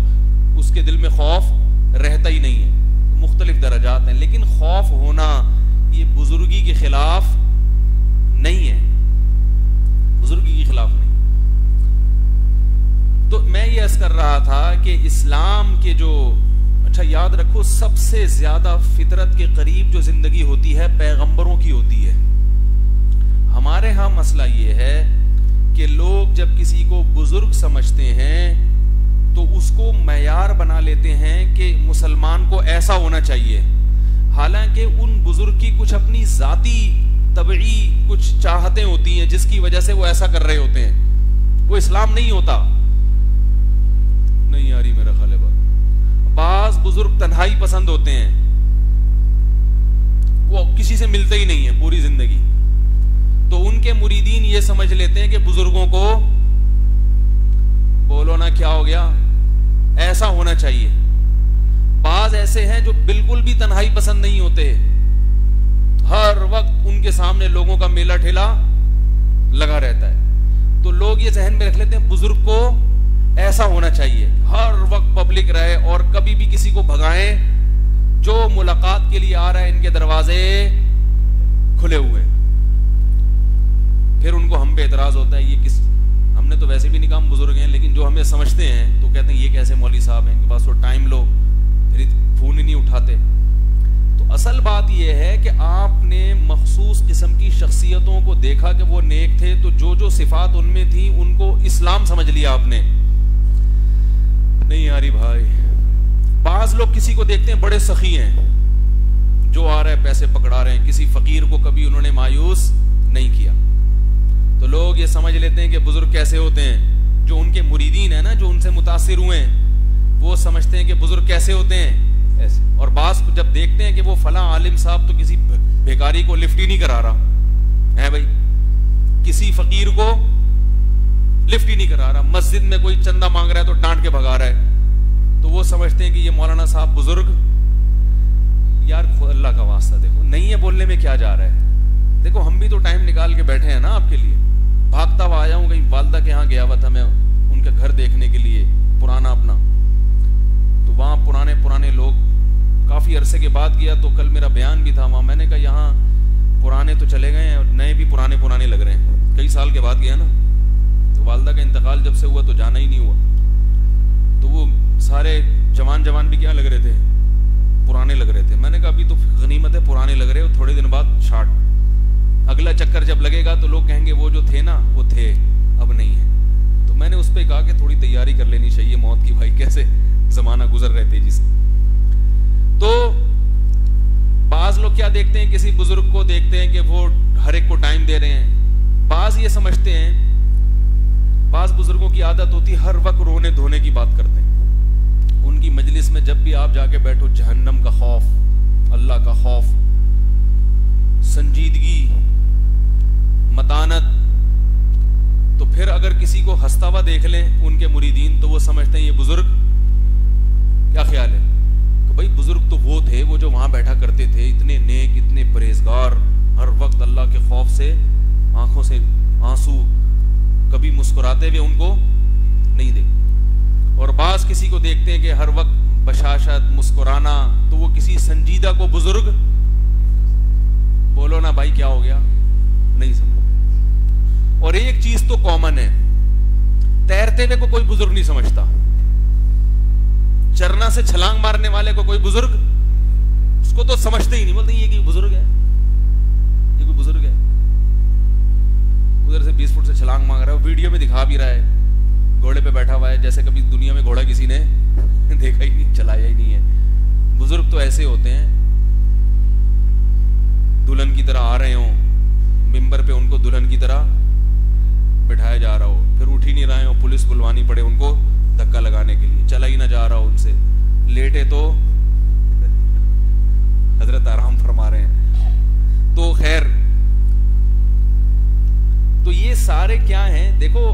اس کے دل میں خوف رہتا ہی نہیں ہے. مختلف درجات ہیں, لیکن خوف ہونا یہ بزرگی کے خلاف نہیں ہے, بزرگی کے خلاف نہیں. تو میں یہ عرض کر رہا تھا کہ اسلام کے جو, اچھا یاد رکھو سب سے زیادہ فطرت کے قریب جو زندگی ہوتی ہے پیغمبروں کی ہوتی ہے. ہمارے ہاں مسئلہ یہ ہے کہ لوگ جب کسی کو بزرگ سمجھتے ہیں تو اس کو معیار بنا لیتے ہیں کہ مسلمان کو ایسا ہونا چاہیے، حالانکہ ان بزرگ کی کچھ اپنی ذاتی طبعی کچھ چاہتیں ہوتی ہیں جس کی وجہ سے وہ ایسا کر رہے ہوتے ہیں، وہ اسلام نہیں ہوتا. نہیں آ رہی میرا خیال ہے بات. بعض بزرگ تنہائی پسند ہوتے ہیں، وہ کسی سے ملتے ہی نہیں ہیں پوری زندگی، تو ان کے مریدین یہ سمجھ لیتے ہیں کہ بزرگوں کو بولو نا کیا ہو گیا، ایسا ہونا چاہیے. بعض ایسے ہیں جو بالکل بھی تنہائی پسند نہیں ہوتے، ہر وقت ان کے سامنے لوگوں کا میلہ ٹھیلا لگا رہتا ہے. تو لوگ یہ ذہن میں رکھ لیتے ہیں بزرگ کو ایسا ہونا چاہیے، ہر وقت پبلک رہے اور کبھی بھی کسی کو بھگائیں، جو ملاقات کے لیے آ رہا ہے ان کے دروازے کھلے ہوئے. پھر ان کو ہم پہ اعتراض ہوتا ہے، یہ کس، ہم نے تو ویسے بھی نکام بزرگ ہیں، لیکن جو ہمیں سمجھتے ہیں تو کہتے ہیں یہ کیسے مولوی صاحب ہیں، ان کے پاس تو ٹائم لو، پھر فون ہی نہیں اٹھاتے. تو اصل بات یہ ہے کہ آپ نے مخصوص قسم کی شخصیتوں کو دیکھا کہ وہ نیک تھے، تو جو جو صفات ان میں تھیں ان کو اسلام سمجھ لیا آپ نے. نہیں آ رہی بھائی. بعض لوگ کسی کو دیکھتے ہیں بڑے سخی ہیں، جو آ رہے ہیں پیسے پکڑا رہے ہیں، کسی فقیر کو کبھی انہوں نے مایوس نہیں کیا، تو لوگ یہ سمجھ لیتے ہیں کہ بزرگ کیسے ہوتے ہیں. جو ان کے مریدین ہیں نا، جو ان سے متاثر ہوئے ہیں، وہ سمجھتے ہیں کہ بزرگ کیسے ہوتے ہیں ایسے. اور بعض جب دیکھتے ہیں کہ وہ فلاں عالم صاحب تو کسی بھیکاری کو لفٹ ہی نہیں کرا رہا ہے بھائی، کسی فقیر کو لفٹ ہی نہیں کرا رہا، مسجد میں کوئی چندہ مانگ رہا ہے تو ڈانٹ کے بھگا رہا ہے، تو وہ سمجھتے ہیں کہ یہ مولانا صاحب بزرگ. یار اللہ کا واسطہ دیکھو، نہیں ہے بولنے میں کیا جا رہا ہے. دیکھو ہم بھی تو ٹائم نکال کے بیٹھے ہیں نا آپ کے لیے. بھاگتا ہوا آیا ہوں، کہیں والدہ کے ہاں گیا ہوا تھا میں ان کے گھر دیکھنے کے لیے پرانا اپنا، تو وہاں پرانے لوگ کافی عرصے کے بعد گیا، تو کل میرا بیان بھی تھا وہاں. میں نے کہا یہاں پرانے تو چلے گئے ہیں اور نئے بھی پرانے لگ رہے ہیں، کئی سال کے بعد گیا نا. تو والدہ کا انتقال جب سے ہوا تو جانا ہی نہیں ہوا، تو وہ سارے جوان بھی کیا لگ رہے تھے، پرانے لگ رہے تھے. میں نے کہا ابھی تو غنیمت ہے، پرانے لگ رہے ہو، تھوڑے دن بعد شارٹ، اگلا چکر جب لگے گا تو لوگ کہیں گے وہ جو تھے نا وہ تھے، اب نہیں ہے. تو میں نے اس پہ کہا کہ تھوڑی تیاری کر لینی چاہیے موت کی بھائی، کیسے زمانہ گزر رہے تھے جس. تو بعض لوگ کیا دیکھتے ہیں، کسی بزرگ کو دیکھتے ہیں کہ وہ ہر ایک کو ٹائم دے رہے ہیں. بعض یہ سمجھتے ہیں، بعض بزرگوں کی عادت ہوتی ہے ہر وقت رونے دھونے کی بات کرتے ہیں. ان کی مجلس میں جب بھی آپ جا کے بیٹھو، جہنم کا خوف، اللہ کا خوف، سنجیدگی، متانت. تو پھر اگر کسی کو ہنستا ہوا دیکھ لیں ان کے مریدین تو وہ سمجھتے ہیں یہ بزرگ. کیا خیال ہے کہ بھائی بزرگ تو وہ تھے، وہ جو وہاں بیٹھا کرتے تھے، اتنے نیک، اتنے پرہیزگار، ہر وقت اللہ کے خوف سے آنکھوں سے آنسو، کبھی مسکراتے ہوئے ان کو نہیں دیکھ. اور بعض کسی کو دیکھتے ہیں کہ ہر وقت بشاشت، مسکرانا، تو وہ کسی سنجیدہ کو بزرگ. بولو نا بھائی کیا ہو گیا، نہیں سمجھ. اور ایک چیز تو کامن ہے، تیرتے ہوئے کو کوئی بزرگ نہیں سمجھتا، چرنا سے چھلانگ مارنے والے کو کوئی بزرگ، اس کو تو سمجھتے ہی نہیں، بولتے یہ کوئی بزرگ ہے، یہ کوئی بزرگ ہے. ادھر سے 20 فٹ سے چھلانگ مانگ رہا ہے، ویڈیو میں دکھا بھی رہا ہے، گھوڑے پہ بیٹھا ہوا ہے، جیسے کبھی دنیا میں گھوڑا کسی نے دیکھا ہی نہیں، چلایا ہی نہیں ہے. بزرگ تو ایسے ہوتے ہیں، دلہن کی طرح آ رہے ہوں، ممبر پہ ان کو دلہن کی طرح بٹھایا جا رہا ہو، پھر اٹھ ہی نہیں رہے ہو، پولیس بلوانی پڑے ان کو دھکا لگانے کے لیے، چلا ہی نہ جا رہا ہو ان سے، لیٹے تو حضرت آرام فرما رہے ہیں. تو خیر، تو یہ سارے کیا ہیں، دیکھو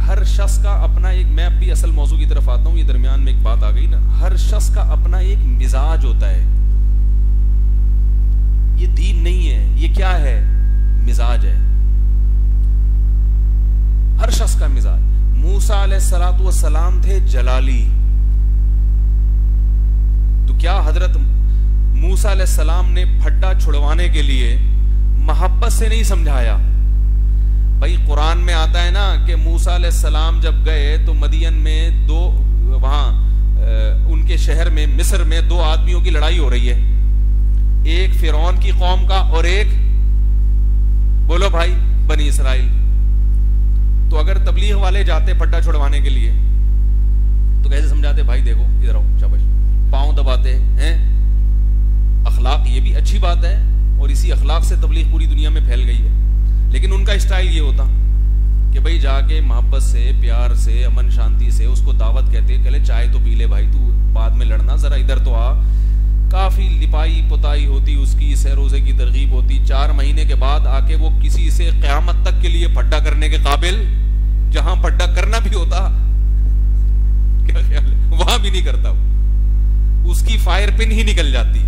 ہر شخص کا اپنا ایک، میں اپنی اصل موضوع کی طرف آتا ہوں، یہ درمیان میں ایک بات آ گئی نا، ہر شخص کا اپنا ایک مزاج ہوتا ہے. یہ دین نہیں ہے، یہ کیا ہے، مزاج ہے، ہر شخص کا مزاج. موسیٰ علیہ السلام تھے جلالی، تو کیا حضرت موسیٰ علیہ السلام نے پھٹا چھڑوانے کے لیے محبت سے نہیں سمجھایا؟ بھائی قرآن میں آتا ہے نا کہ موسیٰ علیہ السلام جب گئے تو مدین میں وہاں ان کے شہر میں مصر میں 2 آدمیوں کی لڑائی ہو رہی ہے، ایک فرعون کی قوم کا اور ایک، بولو بھائی، بنی اسرائیل. تو اگر تبلیغ والے جاتے پھڈا چھڑوانے کے لیے تو کیسے سمجھاتے؟ بھائی دیکھو ادھر آؤ، شاباش، پاؤں دباتے ہیں. اخلاق یہ بھی اچھی بات ہے اور اسی اخلاق سے تبلیغ پوری دنیا میں پھیل گئی ہے. لیکن ان کا اسٹائل یہ ہوتا کہ بھائی جا کے محبت سے، پیار سے، امن شانتی سے اس کو دعوت کہتے، کہ لے چائے تو پی لے بھائی، تو بعد میں لڑنا، ذرا ادھر تو آ. کافی لپائی پتائی ہوتی اس کی، سہ روزے کی ترغیب ہوتی. 4 مہینے کے بعد آ کے وہ کسی سے قیامت تک کے لیے پھڈا کرنے کے قابل، جہاں پھڈا کرنا بھی ہوتا کیا خیال ہے وہاں بھی نہیں کرتا، اس کی فائر پن ہی نکل جاتی.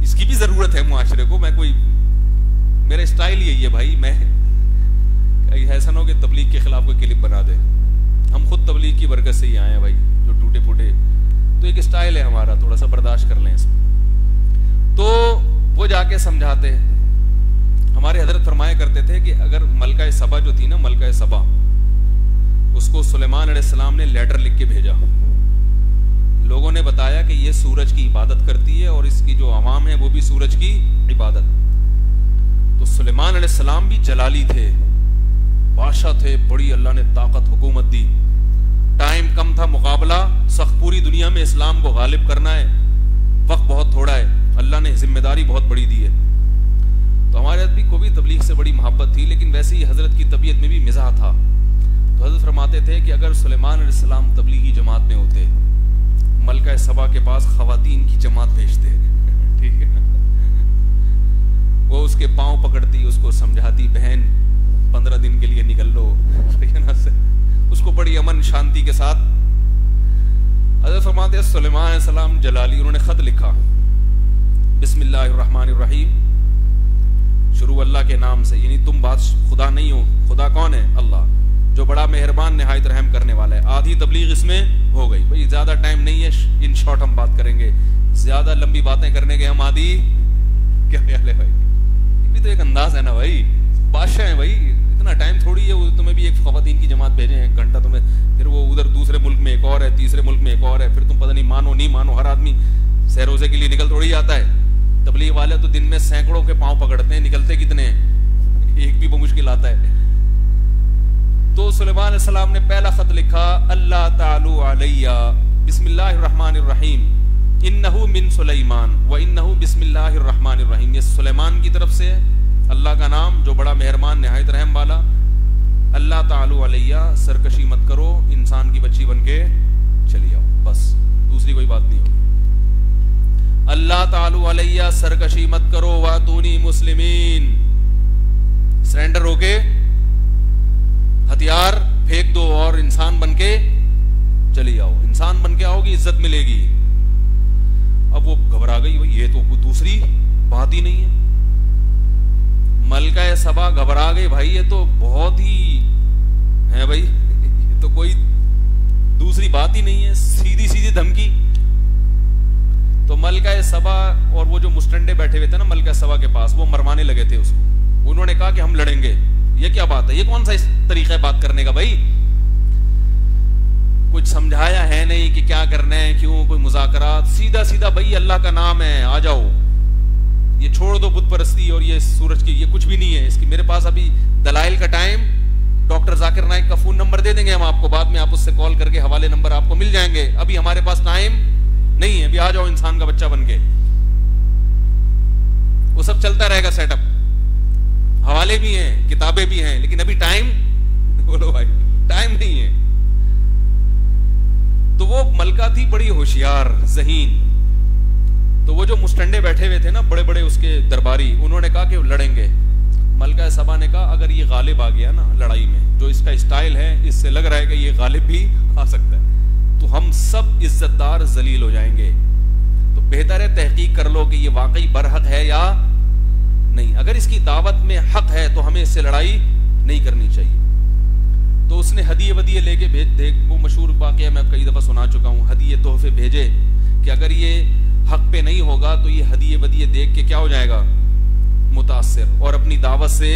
اس کی بھی ضرورت ہے معاشرے کو. میں کوئی، میرا اسٹائل یہی ہے بھائی، میں ایسا نہ ہو کہ تبلیغ کے خلاف کوئی کلپ بنا دے. ہم خود تبلیغ کی برکت سے ہی آئے ہیں بھائی، جو ٹوٹے پھوٹے. تو ایک اسٹائل ہے ہمارا، تھوڑا سا برداشت کر لیں اس میں. تو وہ جا کے سمجھاتے. ہمارے حضرت فرمایا کرتے تھے کہ اگر ملکہ سبا جو تھی نا، ملکہ سبا، اس کو سلیمان علیہ السلام نے لیٹر لکھ کے بھیجا. لوگوں نے بتایا کہ یہ سورج کی عبادت کرتی ہے اور اس کی جو عوام ہے وہ بھی سورج کی عبادت. تو سلیمان علیہ السلام بھی جلالی تھے، بادشاہ تھے، بڑی اللہ نے طاقت حکومت دی. ٹائم کم تھا، مقابلہ سخت، پوری دنیا میں اسلام کو غالب کرنا ہے، وقت بہت تھوڑا ہے، اللہ نے ذمہ داری بہت بڑی دی ہے. تو ہمارے ادبی کو بھی تبلیغ سے بڑی محبت تھی، لیکن ویسے ہی حضرت کی طبیعت میں بھی مزاح تھا. تو حضرت فرماتے تھے کہ اگر سلیمان علیہ السلام تبلیغی جماعت میں ہوتے، ملکہ سبا کے پاس خواتین کی جماعت بھیجتے، ٹھیک ہے، وہ اس کے پاؤں پکڑتی، اس کو سمجھاتی، بہن 15 دن کے لیے نکل لو، اس کو بڑی امن شانتی کے ساتھ. حضرت فرماتے ہیں سلیمان علیہ السلام جلالی، انہوں نے خط لکھا، بسم اللہ الرحمن الرحیم، شروع اللہ کے نام سے. یعنی تم بات خدا نہیں ہو، خدا کون ہے؟ اللہ، جو بڑا مہربان نہایت رحم کرنے والا ہے. آدھی تبلیغ اس میں ہو گئی. بھئی زیادہ ٹائم نہیں ہے، ان شارٹ ہم بات کریں گے، زیادہ لمبی باتیں کرنے کے ہم آدھی. کیا خیال ہے بھائی؟ یہ بھی تو ایک انداز ہے نا بھائی، بادشاہ ہیں بھائی، اتنا ٹائم تھوڑی ہے. تمہیں بھی ایک خواتین کی جماعت بھیجیں 1 گھنٹہ تمہیں، پھر وہ ادھر دوسرے ملک میں ایک اور ہے، تیسرے ملک میں ایک اور ہے، پھر تم پتہ نہیں مانو نہیں مانو. ہر آدمی سہ روزے کے لیے نکل تھوڑی جاتا ہے. تبلیغ والے تو دن میں سینکڑوں کے پاؤں پکڑتے ہیں، نکلتے کتنے ہیں؟ ایک بھی وہ مشکل آتا ہے. تو سلیمان علیہ السلام نے پہلا خط لکھا، اللہ تعالی علیہ، بسم اللہ الرحمن الرحیم، انہو من سلیمان و انہو بسم اللہ الرحمن الرحیم. یہ سلیمان کی طرف سے اللہ کا نام جو بڑا مہربان نہایت رحم والا. اللہ تعالی علیہ، سرکشی مت کرو، انسان کی بچی بن کے چلی آؤ، بس دوسری کوئی بات نہیں ہو. اللہ تعالی علیہ، سرکشی مت کرو، واتونی مسلمین، سرینڈر ہو کے ہتھیار پھینک دو اور انسان بن کے چلی آؤ. انسان بن کے آؤ گی، عزت ملے گی. اب وہ گھبرا گئی، یہ تو کوئی دوسری بات ہی نہیں ہے. ملکہ سبا گھبرا گئی، بھائی یہ تو بہت ہی ہے بھائی، یہ تو کوئی دوسری بات ہی نہیں ہے، سیدھی سیدھی دھمکی. تو ملکہ سبا اور وہ جو مسٹنڈے بیٹھے ہوئے تھے نا ملکہ سبا کے پاس، وہ مروانے لگے تھے اس کو. انہوں نے کہا کہ ہم لڑیں گے. یہ کیا بات ہے؟ یہ کون سا اس طریقہ بات کرنے کا بھائی؟ کچھ سمجھایا ہے نہیں کہ کیا کرنا ہے، کیوں، کوئی مذاکرات، سیدھا سیدھا بھائی اللہ کا نام ہے، آ جاؤ، یہ چھوڑ دو بت پرستی اور یہ سورج کی، یہ کچھ بھی نہیں ہے. اس کی میرے پاس ابھی دلائل کا ٹائم، ڈاکٹر ذاکر نائک کا فون نمبر دے دیں گے ہم آپ کو، بعد میں آپ اس سے کال کر کے حوالے نمبر آپ کو مل جائیں گے. ابھی ہمارے پاس ٹائم نہیں ہے، ابھی آ جاؤ انسان کا بچہ بن کے. وہ سب چلتا رہے گا سیٹ اپ، حوالے بھی ہیں، کتابیں بھی ہیں، لیکن ابھی ٹائم، بولو بھائی ٹائم نہیں ہے. تو وہ ملکہ تھی بڑی ہوشیار ذہین. تو وہ جو مسٹنڈے بیٹھے ہوئے تھے نا بڑے بڑے اس کے درباری، انہوں نے کہا کہ لڑیں گے. ملکہ سبا نے کہا اگر یہ غالب آ گیا نا لڑائی میں، جو اس کا اسٹائل ہے، اس سے لگ رہا ہے کہ یہ غالب بھی آ سکتا ہے، تو ہم سب عزت دار ذلیل ہو جائیں گے. تو بہتر ہے تحقیق کر لو کہ یہ واقعی برحق ہے یا نہیں. اگر اس کی دعوت میں حق ہے تو ہمیں اس سے لڑائی نہیں کرنی چاہیے. تو اس نے ہدیے ودیے لے کے بھیج، وہ مشہور واقعہ میں کئی دفعہ سنا چکا ہوں، ہدیے تحفے بھیجے کہ اگر یہ حق پہ نہیں ہوگا تو یہ ہدیے ودیے دیکھ کے کیا ہو جائے گا؟ متاثر، اور اپنی دعوت سے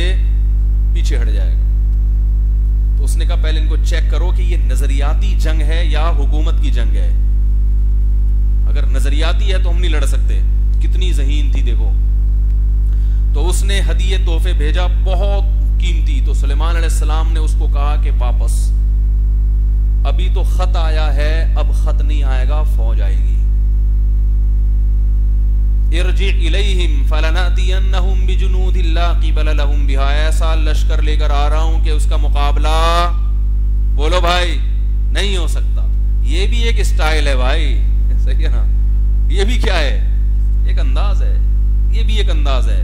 پیچھے ہٹ جائے گا. تو اس نے کہا پہلے ان کو چیک کرو کہ یہ نظریاتی جنگ ہے یا حکومت کی جنگ ہے. اگر نظریاتی ہے تو ہم نہیں لڑ سکتے. کتنی ذہین تھی دیکھو. تو اس نے ہدیے تحفے بھیجا بہت قیمتی. تو سلیمان علیہ السلام نے اس کو کہا کہ واپس, ابھی تو خط آیا ہے, اب خط نہیں آئے گا, فوج آئے گی. ارجع الیہم فلنأتینہم بجنود لا قبل لہم بہا, ایسا لشکر لے کر آ رہا ہوں کہ اس کا مقابلہ, بولو بھائی, نہیں ہو سکتا. یہ بھی ایک اسٹائل ہے بھائی, صحیح ہے نا, یہ بھی کیا ہے, ایک انداز ہے, یہ بھی ایک انداز ہے.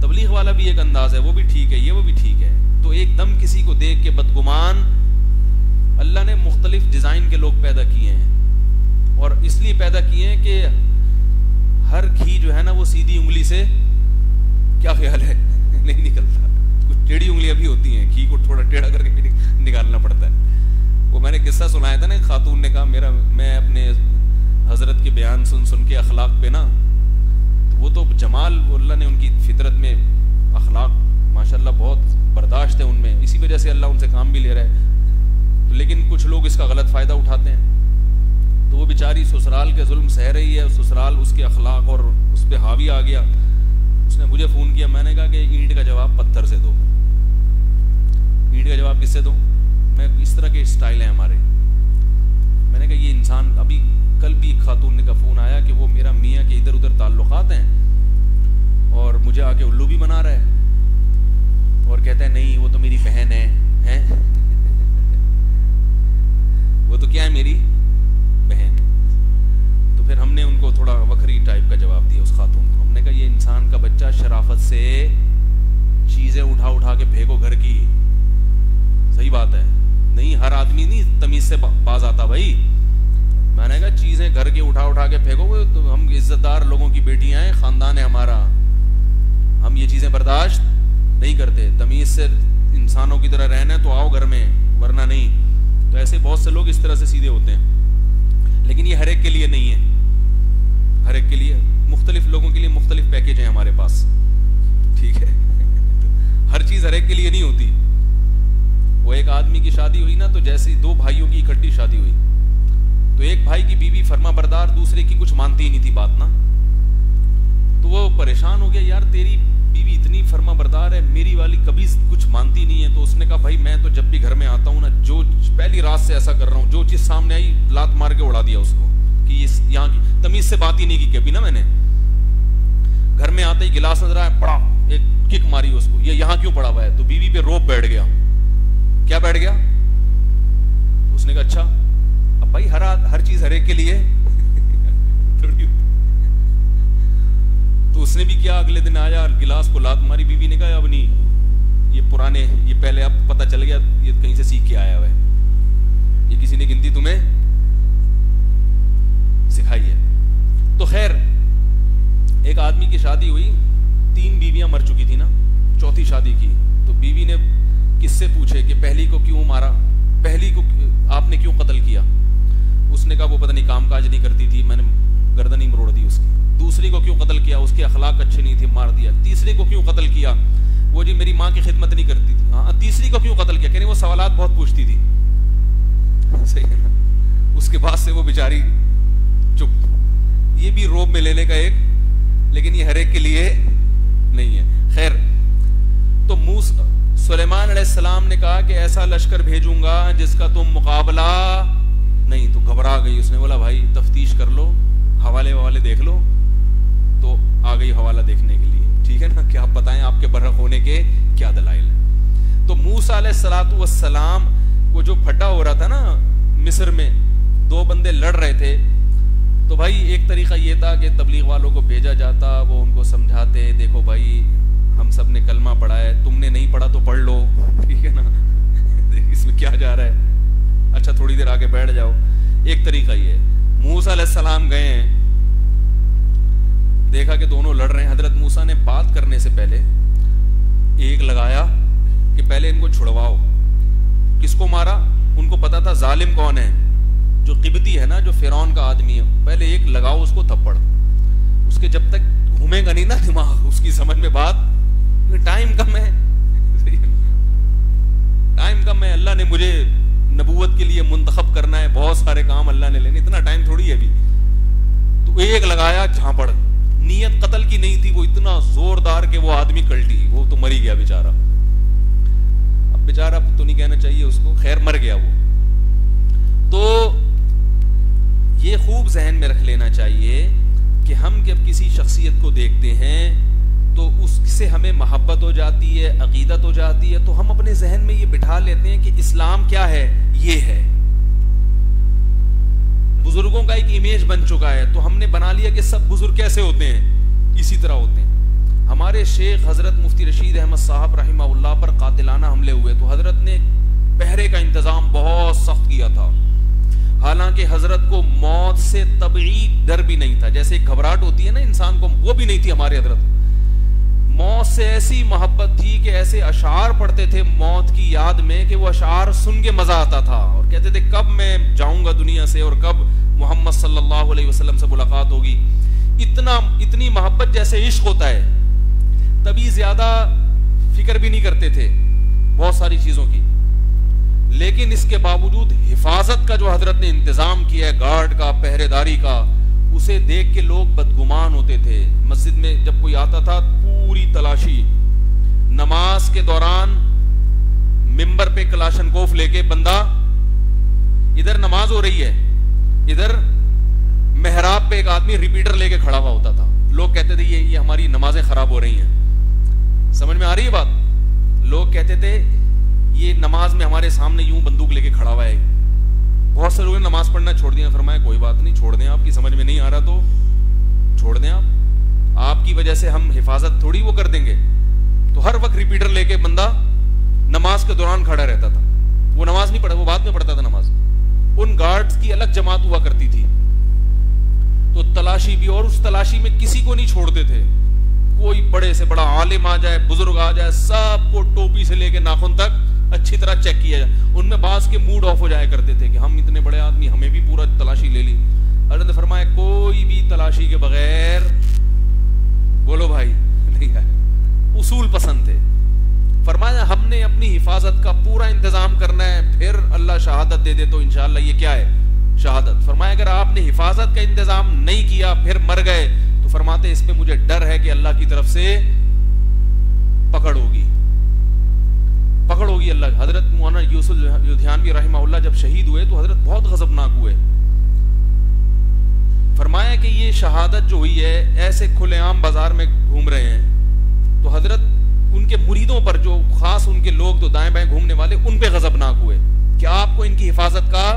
تبلیغ والا بھی ایک انداز ہے, وہ بھی ٹھیک ہے, یہ وہ بھی ٹھیک ہے. تو ایک دم کسی کو دیکھ کے بدگمان, اللہ نے مختلف ڈیزائن کے لوگ پیدا کیے ہیں, اور اس لیے پیدا کیے ہیں کہ ہر گھی جو ہے نا وہ سیدھی انگلی سے, کیا خیال ہے, نہیں نکلتا. کچھ ٹیڑھی انگلیاں بھی ہوتی ہیں, گھی کو تھوڑا ٹیڑھا کر کے نکالنا پڑتا ہے. وہ میں نے قصہ سنایا تھا نا, ایک خاتون نے کہا میں اپنے حضرت کے بیان سن کے اخلاق پہ نا, تو وہ تو جمال, اللہ نے ان کی فطرت میں اخلاق ماشاءاللہ بہت برداشت ہے ان میں, اسی وجہ سے اللہ ان سے کام بھی لے رہا ہے. لیکن کچھ لوگ اس کا غلط فائدہ اٹھاتے ہیں. تو وہ بیچاری سسرال کے ظلم سہ رہی ہے, سسرال اس کے اخلاق اور اس پہ حاوی آ گیا. اس نے مجھے فون کیا, میں نے کہا کہ اینٹ کا جواب پتھر سے دو. اینٹ کا جواب کس سے دو, میں اس طرح کے اسٹائل ہیں ہمارے. میں نے کہا یہ انسان, ابھی کل بھی ایک خاتون کا فون آیا کہ وہ میرا میاں کے ادھر ادھر تعلقات ہیں اور مجھے آ کے الو بھی بنا رہا ہے اور کہتا ہے نہیں وہ تو میری بہن ہے, وہ تو کیا ہے, میری بہن. تو پھر ہم نے ان کو تھوڑا وکری ٹائپ کا جواب دیا اس خاتون کو. ہم نے کہا یہ انسان کا بچہ شرافت سے چیزیں اٹھا کے پھینکو گھر کی, صحیح بات ہے, نہیں ہر آدمی نہیں تمیز سے باز آتا بھائی. میں نے کہا چیزیں گھر کے اٹھا کے پھینکو, تو ہم عزت دار لوگوں کی بیٹیاں ہیں, خاندان ہے ہمارا, ہم یہ چیزیں برداشت نہیں کرتے. تمیز سے انسانوں کی طرح رہنا ہے تو آؤ گھر میں, ورنہ نہیں. تو ایسے بہت سے لوگ اس طرح سے سیدھے ہوتے ہیں, لیکن یہ ہر ایک کے لیے نہیں ہے. ہر ایک کے لیے, مختلف لوگوں کے لیے مختلف پیکیج ہیں ہمارے پاس, ٹھیک ہے. ہر چیز ہر ایک کے لیے نہیں ہوتی. وہ ایک آدمی کی شادی ہوئی نا, تو جیسے دو بھائیوں کی اکٹھی شادی ہوئی, تو ایک بھائی کی بیوی فرما بردار, دوسرے کی کچھ مانتی ہی نہیں تھی بات نا. تو وہ پریشان ہو گیا, یار تیری بیوی اتنی فرما بردار ہے, میری والی کبھی کچھ مانتی نہیں ہے. تو اس نے کہا بھائی میں تو جب بھی گھر میں آتا ہوں نا, جو پہلی رات سے ایسا کر رہا ہوں, جو چیز سامنے آئی لات مار کے اڑا دیا اس کو, کہ یہاں کی تمیز سے بات ہی نہیں کی کبھی نا میں نے. گھر میں آتے ہی گلاس نظر آیا, پڑا ایک کک ماری اس کو, یہ یہاں کیوں پڑا ہوا ہے. تو بیوی پہ روپ بیٹھ گیا. کیا بیٹھ گیا؟ اس نے کہا اچھا, اب بھائی ہر چیز ہر ایک کے لیے تو اس نے بھی کیا, اگلے دن آیا گلاس کو لات ماری. بیوی نے کہا اب نہیں, یہ پرانے, یہ پہلے اب پتہ چل گیا یہ کہیں سے سیکھ کے آیا ہوا ہے, یہ کسی نے گنتی تمہیں سکھائی ہے. تو خیر ایک آدمی کی شادی ہوئی, 3 بیویاں مر چکی تھی نا, چوتھی شادی کی. تو بیوی نے کس سے پوچھے کہ پہلی کو کیوں مارا, پہلی کو آپ نے کیوں قتل کیا. اس نے کہا وہ پتہ نہیں کام کاج نہیں کرتی تھی, میں نے گردن ہی مروڑ دی اس کی. دوسری کو کیوں قتل کیا, اس کے اخلاق اچھے نہیں تھے, مار دیا. تیسری کو کیوں قتل کیا, وہ جی میری ماں کی خدمت نہیں کرتی تھی. ہاں, تیسری کو کیوں قتل کیا, کہ نہیں وہ سوالات بہت پوچھتی تھی, صحیح ہے نا. اس کے بعد سے وہ بیچاری چپ. یہ بھی روب میں لینے کا ایک, لیکن یہ ہر ایک کے لیے نہیں ہے. خیر, تو سلیمان علیہ السلام نے کہا کہ ایسا لشکر بھیجوں گا جس کا تم مقابلہ نہیں. تو گھبرا گئی. اس نے بولا بھائی تفتیش کر لو, حوالے دیکھ لو. تو آ گئی حوالہ دیکھنے کے لیے, ٹھیک ہے نا, کہ آپ بتائیں آپ کے برحق ہونے کے کیا دلائل ہیں. تو موسیٰ علیہ السلام کو جو پھٹا ہو رہا تھا نا مصر میں, 2 بندے لڑ رہے تھے. تو بھائی ایک طریقہ یہ تھا کہ تبلیغ والوں کو بھیجا جاتا, وہ ان کو سمجھاتے, دیکھو بھائی ہم سب نے کلمہ پڑھا ہے, تم نے نہیں پڑھا تو پڑھ لو, ٹھیک ہے نا, اس میں کیا جا رہا ہے, اچھا تھوڑی دیر آگے بیٹھ جاؤ. ایک طریقہ یہ ہے. موسیٰ علیہ السلام گئے ہیں, دیکھا کہ دونوں لڑ رہے ہیں. حضرت موسیٰ نے بات کرنے سے پہلے ایک لگایا کہ پہلے ان کو چھڑواؤ. کس کو مارا, ان کو پتا تھا ظالم کون ہے, جو قبطی ہے نا, جو فرعون کا آدمی ہے. پہلے ایک لگاؤ اس کو تھپڑ, اس کے جب تک گھومے گا نہیں نا دماغ, اس کی سمجھ میں بات, ٹائم کم ہے, ٹائم کم ہے. اللہ نے مجھے نبوت کے لیے منتخب کرنا ہے, بہت سارے کام اللہ نے لینے, اتنا ٹائم تھوڑی ہے ابھی. تو ایک لگایا جھانپڑ, نیت قتل کی نہیں تھی, وہ اتنا زوردار کہ وہ آدمی کلٹی, وہ تو مر ہی گیا بیچارہ. اب بیچارہ تو نہیں کہنا چاہیے اس کو, خیر مر گیا وہ. تو یہ خوب ذہن میں رکھ لینا چاہیے کہ ہم جب کسی شخصیت کو دیکھتے ہیں تو اس سے ہمیں محبت ہو جاتی ہے, عقیدت ہو جاتی ہے, تو ہم اپنے ذہن میں یہ بٹھا لیتے ہیں کہ اسلام کیا ہے, یہ ہے. بزرگوں کا ایک امیج بن چکا ہے, تو ہم نے بنا لیا کہ سب بزرگ کیسے ہوتے ہیں, اسی طرح ہوتے ہیں. ہمارے شیخ حضرت مفتی رشید احمد صاحب رحمہ اللہ پر قاتلانہ حملے ہوئے تو حضرت نے پہرے کا انتظام بہت سخت کیا تھا. حالانکہ حضرت کو موت سے طبعی ڈر بھی نہیں تھا, جیسے ایک گھبراہٹ ہوتی ہے نا انسان کو, وہ بھی نہیں تھی ہمارے حضرت. موت سے ایسی محبت تھی کہ ایسے اشعار پڑھتے تھے موت کی یاد میں کہ وہ اشعار سن کے مزہ آتا تھا, اور کہتے تھے کب میں جاؤں گا دنیا سے اور کب محمد صلی اللہ علیہ وسلم سے ملاقات ہوگی. اتنی محبت جیسے عشق ہوتا ہے, تبھی زیادہ فکر بھی نہیں کرتے تھے بہت ساری چیزوں کی. لیکن اس کے باوجود حفاظت کا جو حضرت نے انتظام کیا ہے, گارڈ کا, پہرے داری کا, اسے دیکھ کے لوگ بدگمان ہوتے تھے. مسجد میں جب کوئی آتا تھا پوری تلاشی, نماز کے دوران ممبر پہ کلاشن کوف لے کے بندہ, ادھر نماز ہو رہی ہے, ادھر محراب پہ ایک آدمی ریپیٹر لے کے کھڑا ہوا ہوتا تھا. لوگ کہتے تھے یہ ہماری نمازیں خراب ہو رہی ہیں. سمجھ میں آ رہی ہے بات؟ لوگ کہتے تھے یہ نماز میں ہمارے سامنے یوں بندوق لے کے کھڑا ہوا ہے. بہت سے لوگوں نے نماز پڑھنا چھوڑ دیا. فرمایا کوئی بات نہیں, چھوڑ دیں, آپ کی سمجھ میں نہیں آ رہا تو چھوڑ دیں, آپ کی وجہ سے ہم حفاظت تھوڑی وہ کر دیں گے. تو ہر وقت ریپیٹر لے کے بندہ نماز کے دوران کھڑا رہتا تھا. وہ نماز نہیں پڑھا, وہ بعد میں پڑھتا تھا نماز. ان گارڈز کی الگ جماعت ہوا کرتی تھی. تو تلاشی بھی, اور اس تلاشی میں کسی کو نہیں چھوڑتے تھے. کوئی بڑے سے بڑا عالم آ جائے, بزرگ آ جائے, سب کو ٹوپی سے لے کے ناخن تک اچھی طرح چیک کیا جائے. ان میں بعض کے موڈ آف ہو جایا کرتے تھے کہ ہم اتنے بڑے آدمی, ہمیں بھی پورا تلاشی لے لی. حضرت نے فرمایا کوئی بھی تلاشی کے بغیر, بولو بھائی, نہیں آئے. اصول پسند تھے. فرمایا ہم نے اپنی حفاظت کا پورا انتظام کرنا ہے, پھر اللہ شہادت دے دے تو انشاءاللہ یہ کیا ہے, شہادت. فرمایا اگر آپ نے حفاظت کا انتظام نہیں کیا پھر مر گئے تو فرماتے اس پہ مجھے ڈر ہے کہ اللہ کی طرف سے پکڑ ہوگی, پکڑ ہوگی اللہ. حضرت مولانا یوسف لدھیانوی رحمہ اللہ جب شہید ہوئے تو حضرت بہت غضبناک ہوئے. فرمایا کہ یہ شہادت جو ہوئی ہے, ایسے کھلے عام بازار میں گھوم رہے ہیں, تو حضرت ان کے مریدوں پر, جو خاص ان کے لوگ تو دائیں بائیں گھومنے والے, ان پہ غضبناک ہوئے کہ آپ کو ان کی حفاظت کا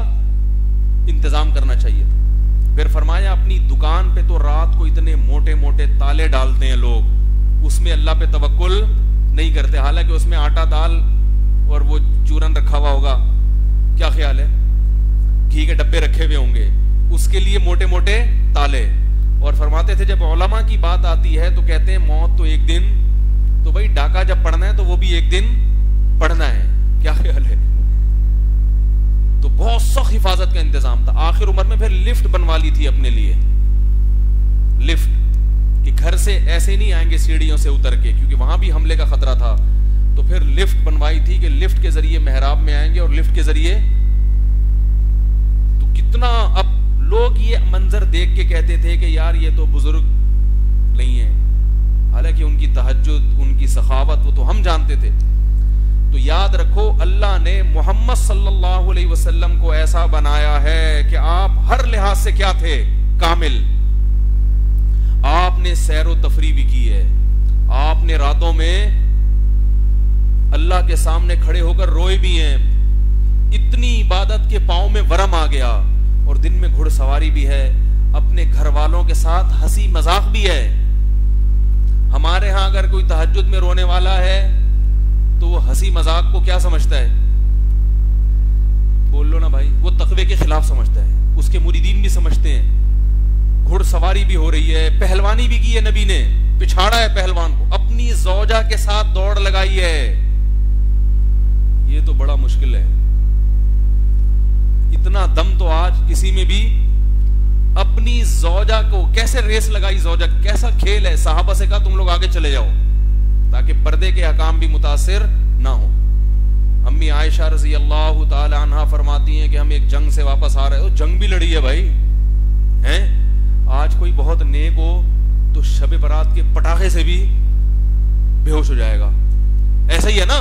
انتظام کرنا چاہیے تھا. پھر فرمایا اپنی دکان پہ تو رات کو اتنے موٹے موٹے تالے ڈالتے ہیں لوگ, اس میں اللہ پہ توکل نہیں کرتے. حالانکہ اس میں آٹا دال اور وہ چورن رکھا ہوا ہوگا, کیا خیال ہے, گھی کے ڈبے رکھے ہوئے ہوں گے, اس کے لیے موٹے موٹے تالے. اور فرماتے تھے جب علماء کی بات آتی ہے تو کہتے ہیں موت تو ایک دن, تو بھائی ڈاکہ جب پڑھنا ہے تو وہ بھی ایک دن پڑھنا ہے, کیا خیال ہے. تو بہت سخت حفاظت کا انتظام تھا. آخر عمر میں پھر لفٹ بنوا لی تھی اپنے لیے, لفٹ, کہ گھر سے ایسے نہیں آئیں گے سیڑھیوں سے اتر کے, کیونکہ وہاں بھی حملے کا خطرہ تھا. تو پھر لفٹ بنوائی تھی کہ لفٹ کے ذریعے محراب میں آئیں گے, اور لفٹ کے ذریعے. تو کتنا, اب لوگ یہ منظر دیکھ کے کہتے تھے کہ یار یہ تو بزرگ نہیں ہے, حالانکہ ان کی تہجد, ان کی سخاوت وہ تو ہم جانتے تھے. تو یاد رکھو اللہ نے محمد صلی اللہ علیہ وسلم کو ایسا بنایا ہے کہ آپ ہر لحاظ سے کیا تھے, کامل. آپ نے سیر و تفریح بھی کی ہے, آپ نے راتوں میں اللہ کے سامنے کھڑے ہو کر روئے بھی ہیں, اتنی عبادت کے پاؤں میں ورم آ گیا. اور دن میں گھڑ سواری بھی ہے, اپنے گھر والوں کے ساتھ ہنسی مذاق بھی ہے. ہمارے ہاں اگر کوئی تہجد میں رونے والا ہے تو وہ ہنسی مذاق کو کیا سمجھتا ہے, بول لو نا بھائی, وہ تقوی کے خلاف سمجھتا ہے. اس کے مریدین بھی سمجھتے ہیں. گھڑ سواری بھی ہو رہی ہے, پہلوانی بھی کی ہے, نبی نے پچھاڑا ہے پہلوان کو, اپنی زوجہ کے ساتھ دوڑ لگائی ہے. یہ تو بڑا مشکل ہے. اتنا دم تو آج کسی میں بھی, اپنی زوجہ کو کیسے ریس لگائی زوجہ, کیسا کھیل ہے. صحابہ سے کہا تم لوگ آگے چلے جاؤ تاکہ پردے کے احکام بھی متاثر نہ ہو. امی عائشہ رضی اللہ تعالی عنہا فرماتی ہیں کہ ہم ایک جنگ سے واپس آ رہے, جنگ بھی لڑی ہے بھائی ہیں. آج کوئی بہت نیک ہو تو شب برات کے پٹاخے سے بھی بے ہوش ہو جائے گا. ایسا ہی ہے نا,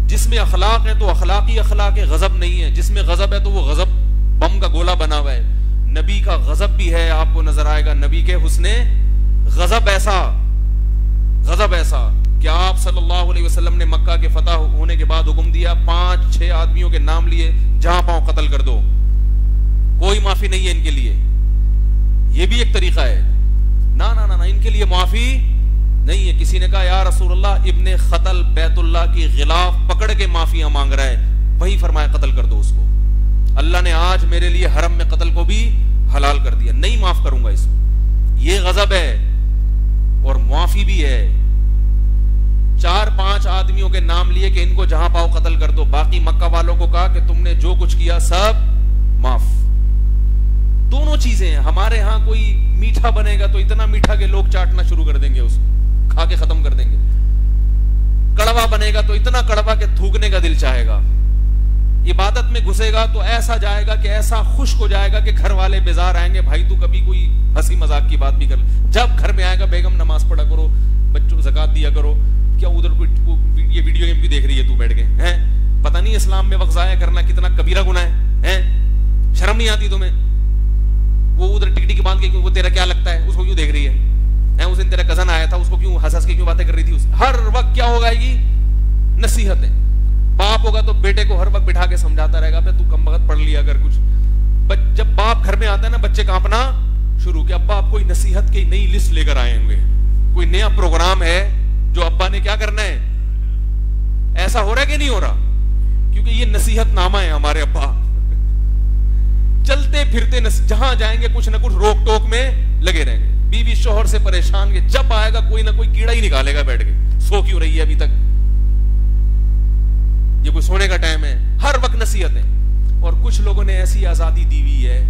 جس میں اخلاق ہے تو اخلاقی اخلاق ہے, غضب نہیں ہے. جس میں غضب ہے تو وہ غضب بم کا گولا بنا ہوا ہے. نبی کا غضب بھی ہے, آپ کو نظر آئے گا نبی کے حسن غضب ایسا کہ آپ صلی اللہ علیہ وسلم نے مکہ کے فتح ہونے کے بعد حکم دیا 5-6 آدمیوں کے نام لیے, جہاں پاؤں قتل کر دو, کوئی معافی نہیں ہے ان کے لیے. یہ بھی ایک طریقہ ہے. نا نا نا, ان کے لیے معافی نہیں ہے. کسی نے کہا یا رسول اللہ ابن قتل بیت اللہ کی غلاف پکڑ کے معافیاں مانگ رہا ہے, وہی فرمایا قتل کر دو اس کو. اللہ نے آج میرے لیے حرم میں قتل کو بھی حلال کر دیا, نہیں معاف کروں گا اس کو. یہ غضب ہے اور معافی بھی ہے. 4-5 آدمیوں کے نام لیے کہ ان کو جہاں پاؤ قتل کر دو, باقی مکہ والوں کو کہا کہ تم نے جو کچھ کیا سب معاف. دونوں چیزیں ہیں. ہمارے ہاں کوئی میٹھا بنے گا تو اتنا میٹھا کہ لوگ چاٹنا شروع کر دیں گے, اس کو کھا کے ختم کر دیں گے. کڑوا بنے گا تو اتنا کڑوا کہ تھوکنے کا دل چاہے گا. عبادت میں گھسے گا تو ایسا جائے گا کہ ایسا خشک ہو جائے گا کہ گھر والے بیزار آئیں گے, بھائی تو کبھی کوئی ہنسی مذاق کی بات بھی کر. جب گھر میں آئے گا بیگم نماز پڑھا کرو, بچوں کو زکات دیا کرو, کیا ادھر یہ ویڈیو گیم بھی دیکھ رہی ہے تو بیٹھ کے ہیں, پتہ نہیں اسلام میں وقت ضائع کرنا کتنا کبیرہ گناہ ہے, شرم نہیں آتی تمہیں؟ وہ ادھر ٹکٹی کی باندھ کے وہ تیرا کیا لگتا ہے, اس کو کیوں دیکھ رہی ہے؟ اس دن تیرا کزن آیا تھا, اس کو کیوں ہنس کے کیوں باتیں کر رہی تھی؟ ہر وقت کیا ہوگا گی نصیحتیں. باپ ہوگا تو بیٹے کو ہر وقت بٹھا کے سمجھاتا رہے گا, تو کم وقت پڑھ لیا اگر کچھ. جب باپ گھر میں آتا ہے نا, بچے کانپنا شروع کہ ابا آپ کوئی نصیحت کی نئی لسٹ لے کر آئے ہوں گے, کوئی نیا پروگرام ہے جو ابا نے کیا کرنا ہے. ایسا ہو رہا ہے کہ نہیں ہو رہا؟ کیونکہ یہ نصیحت نامہ ہے ہمارے ابا. چلتے پھرتے جہاں جائیں گے کچھ نہ کچھ روک ٹوک میں لگے رہیں گے. بیوی شوہر سے پریشان, کہ جب آئے گا کوئی نہ کوئی کیڑا ہی نکالے گا بیٹھ کے, سو کیوں رہی ہے ابھی تک, یہ کوئی سونے کا ٹائم ہے, ہر وقت نصیحتیں. اور کچھ لوگوں نے ایسی آزادی دی ہوئی ہے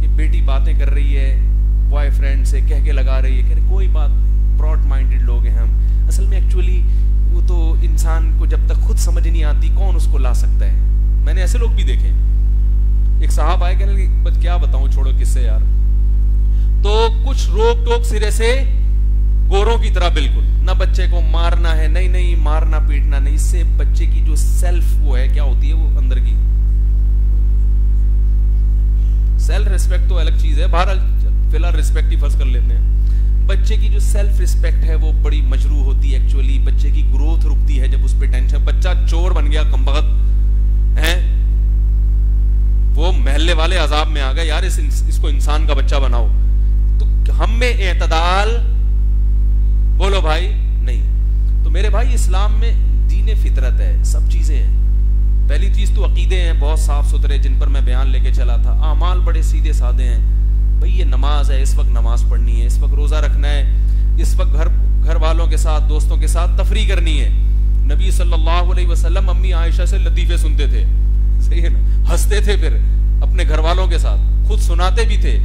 کہ بیٹی باتیں کر رہی ہے بوائے فرینڈ سے, کہہ کے لگا رہی ہے کہ کوئی بات نہیں, براڈ مائنڈڈ لوگ ہیں ہم. اصل میں ایکچولی وہ تو انسان کو جب تک خود سمجھ نہیں آتی کون اس کو لا سکتا ہے. میں نے ایسے لوگ بھی دیکھے. ایک صاحب آئے کہنے لگے کیا بتاؤں, چھوڑو کس سے یار. تو کچھ روک ٹوک سرے سے گوروں کی طرح بالکل, نہ بچے کو مارنا ہے, نہیں مارنا پیٹنا نہیں. اس سے بچے کی جو سیلف وہ ہے کیا ہوتی ہے, وہ اندر کی سیلف ریسپیکٹ تو الگ چیز ہے, بہرحال فی الحال ریسپیکٹ ہی فرض کر لیتے ہیں. بچے کی جو سیلف ریسپیکٹ ہے وہ بڑی مجروح ہوتی ہے. ایکچولی بچے کی گروتھ رکتی ہے جب اس پہ ٹینشن. بچہ چور بن گیا کمبخت ہے, وہ محلے والے عذاب میں آ گئے, یار اس کو انسان کا بچہ بناؤ. تو ہم میں اعتدال بولو بھائی نہیں. تو میرے بھائی اسلام میں دین فطرت ہے, سب چیزیں ہیں. پہلی چیز تو عقیدے ہیں بہت صاف ستھرے, جن پر میں بیان لے کے چلا تھا. اعمال بڑے سیدھے سادے ہیں. بھئی یہ نماز ہے, اس وقت نماز پڑھنی ہے, اس وقت روزہ رکھنا ہے, اس وقت گھر والوں کے ساتھ دوستوں کے ساتھ تفریح کرنی ہے. نبی صلی اللہ علیہ وسلم امی عائشہ سے لطیفے سنتے تھے, صحیح ہے نا, ہنستے تھے, پھر اپنے گھر والوں کے ساتھ خود سناتے بھی تھے.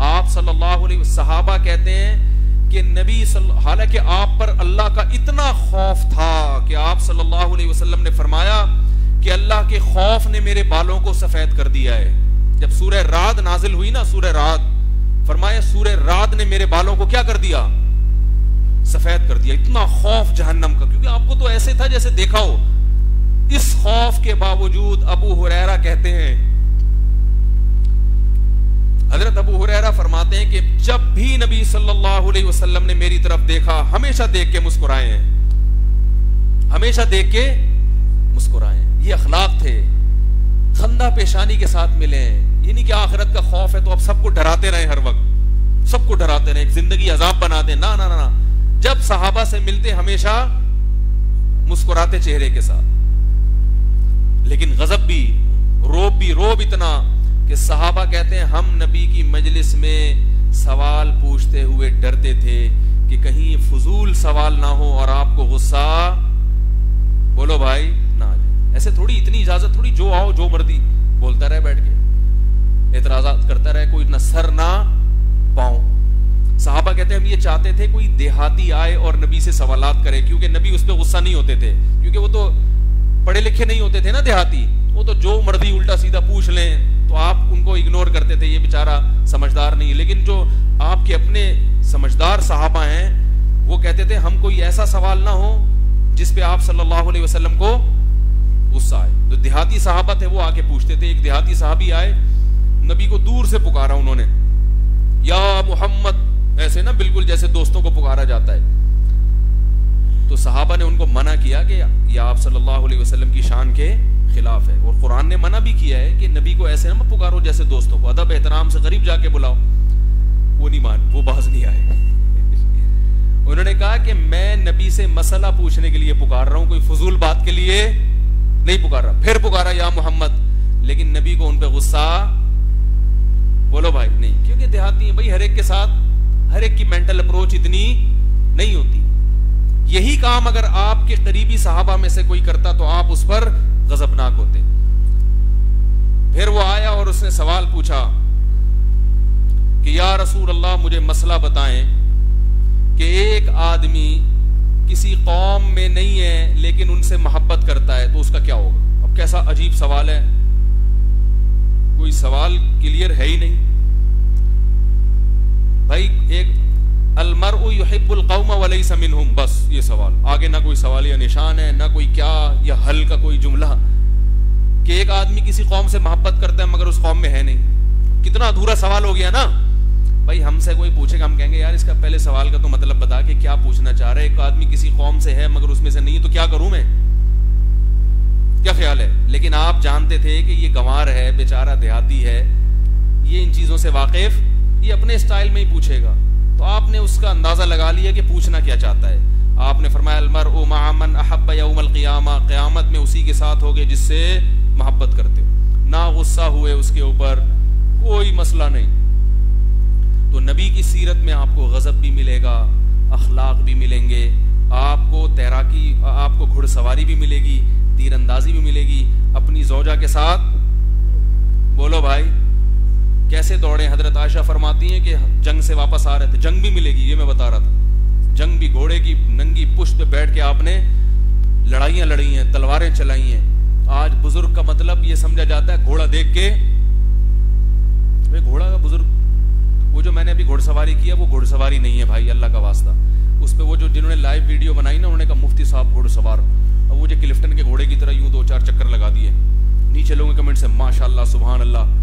آپ صلی اللہ علیہ وسلم, صحابہ کہتے ہیں کہ نبی حالانکہ آپ پر اللہ کا اتنا خوف تھا کہ آپ صلی اللہ علیہ وسلم نے فرمایا کہ اللہ کے خوف نے میرے بالوں کو سفید کر دیا ہے. جب سورہ رعد نازل ہوئی نا, سورہ رعد, فرمایا سورہ رعد نے میرے بالوں کو کیا کر دیا, سفید کر دیا. اتنا خوف جہنم کا, کیونکہ آپ کو تو ایسے تھا جیسے دیکھا ہو. اس خوف کے باوجود ابو ہریرہ کہتے ہیں, حضرت ابو ہریرہ فرماتے ہیں کہ جب بھی نبی صلی اللہ علیہ وسلم نے میری طرف دیکھا ہمیشہ دیکھ کے مسکرائے ہیں, ہمیشہ دیکھ کے مسکرائے. یہ اخلاق تھے. خندہ پیشانی کے ساتھ ملے ہیں. یہ نہیں کہ آخرت کا خوف ہے تو اب سب کو ڈراتے رہے, ہر وقت سب کو ڈراتے رہے, زندگی عذاب بنا دیں. نہ نہ نہ, جب صحابہ سے ملتے ہمیشہ مسکراتے چہرے کے ساتھ. لیکن غضب بھی, روب اتنا کہ صحابہ کہتے ہیں ہم نبی کی مجلس میں سوال پوچھتے ہوئے ڈرتے تھے کہ کہیں فضول سوال نہ ہو اور آپ کو غصہ, بولو بھائی, نہ آ جائے. ایسے تھوڑی, اتنی اجازت تھوڑی, جو آؤ جو مرضی بولتا رہے, بیٹھ کے اعتراضات کرتا رہے, کوئی نہ سر نہ پاؤں. صحابہ کہتے ہیں ہم یہ چاہتے تھے کوئی دیہاتی آئے اور نبی سے سوالات کرے, کیونکہ نبی اس پہ غصہ نہیں ہوتے تھے, کیونکہ وہ تو پڑھے لکھے نہیں ہوتے تھے نا دیہاتی, وہ تو جو مرضی الٹا سیدھا پوچھ لیں تو آپ ان کو اگنور کرتے تھے, یہ بیچارہ سمجھدار نہیں. لیکن جو آپ کے اپنے سمجھدار صحابہ ہیں وہ کہتے تھے ہم کوئی ایسا سوال نہ ہو جس پہ آپ صلی اللہ علیہ وسلم کو غصہ آئے. تو دیہاتی صحابہ تھے وہ آ کے پوچھتے تھے. ایک دیہاتی صحابی آئے, نبی کو دور سے پکارا انہوں نے, یا محمد, ایسے نا بالکل جیسے دوستوں کو پکارا جاتا ہے. تو صحابہ نے ان کو منع کیا کہ یہ آپ صلی اللہ علیہ وسلم کی شان کے خلاف ہے, اور قرآن نے منع بھی کیا ہے کہ نبی کو ایسے نہ پکارو جیسے دوستوں کو, ادب احترام سے قریب جا کے بلاؤ. وہ نہیں مان, وہ باز نہیں آئے. انہوں نے کہا کہ میں نبی سے مسئلہ پوچھنے کے لیے پکار رہا ہوں, کوئی فضول بات کے لیے نہیں پکار رہا. پھر پکارا یا محمد, لیکن نبی کو ان پہ غصہ, بولو بھائی, نہیں, کیونکہ دیہاتی ہیں بھائی, ہر ایک کے ساتھ ہر ایک کی مینٹل اپروچ اتنی نہیں ہوتی. یہی کام اگر آپ کے قریبی صحابہ میں سے کوئی کرتا تو آپ اس پر غضبناک ہوتے. پھر وہ آیا اور اس نے سوال پوچھا کہ یا رسول اللہ مجھے مسئلہ بتائیں کہ ایک آدمی کسی قوم میں نہیں ہے لیکن ان سے محبت کرتا ہے تو اس کا کیا ہوگا. اب کیسا عجیب سوال ہے, کوئی سوال کلیئر ہے ہی نہیں بھائی. ایک المرء يحب القوم وليس منهم, بس یہ سوال, آگے نہ کوئی سوال یا نشان ہے, نہ کوئی کیا یا حل کا کوئی جملہ, کہ ایک آدمی کسی قوم سے محبت کرتا ہے مگر اس قوم میں ہے نہیں. کتنا ادھورا سوال ہو گیا نا بھائی. ہم سے کوئی پوچھے گا, ہم کہیں گے یار اس کا پہلے سوال کا تو مطلب بتا کہ کیا پوچھنا چاہ رہے. ایک آدمی کسی قوم سے ہے مگر اس میں سے نہیں, تو کیا کروں میں, کیا خیال ہے. لیکن آپ جانتے تھے کہ یہ گنوار ہے, بیچارہ دیہاتی ہے, یہ ان چیزوں سے واقف, یہ اپنے اسٹائل میں ہی پوچھے گا. تو آپ نے اس کا اندازہ لگا لیا کہ پوچھنا کیا چاہتا ہے. آپ نے فرمایا المرء مع من احب یوم القیامہ, قیامت میں اسی کے ساتھ ہوگے جس سے محبت کرتے ہو. نہ غصہ ہوئے اس کے اوپر, کوئی مسئلہ نہیں. تو نبی کی سیرت میں آپ کو غضب بھی ملے گا, اخلاق بھی ملیں گے, آپ کو تیراکی, آپ کو گھڑ سواری بھی ملے گی, تیر اندازی بھی ملے گی. اپنی زوجہ کے ساتھ, بولو بھائی, کیسے دوڑے. حضرت عائشہ فرماتی ہیں کہ جنگ سے واپس آ رہے تھے, جنگ بھی ملے گی, یہ میں بتا رہا تھا. جنگ بھی, گھوڑے کی ننگی پشت پہ بیٹھ کے آپ نے لڑائیاں لڑی ہیں, تلواریں چلائی ہیں. آج بزرگ کا مطلب یہ سمجھا جاتا ہے گھوڑا دیکھ کے, گھوڑا کا بزرگ, وہ جو میں نے ابھی گھوڑ سواری کیا وہ گھوڑ سواری نہیں ہے بھائی, اللہ کا واسطہ. اس پہ وہ جو جنہوں نے لائیو ویڈیو بنائی نا, انہوں نے کہا مفتی صاحب گھوڑ سوار, اب وہ جو کلفٹن کے گھوڑے کی طرح یوں 2-4 چکر لگا دیے. نیچے لوگوں کے کمنٹ سے ماشاء اللہ سبحان اللہ.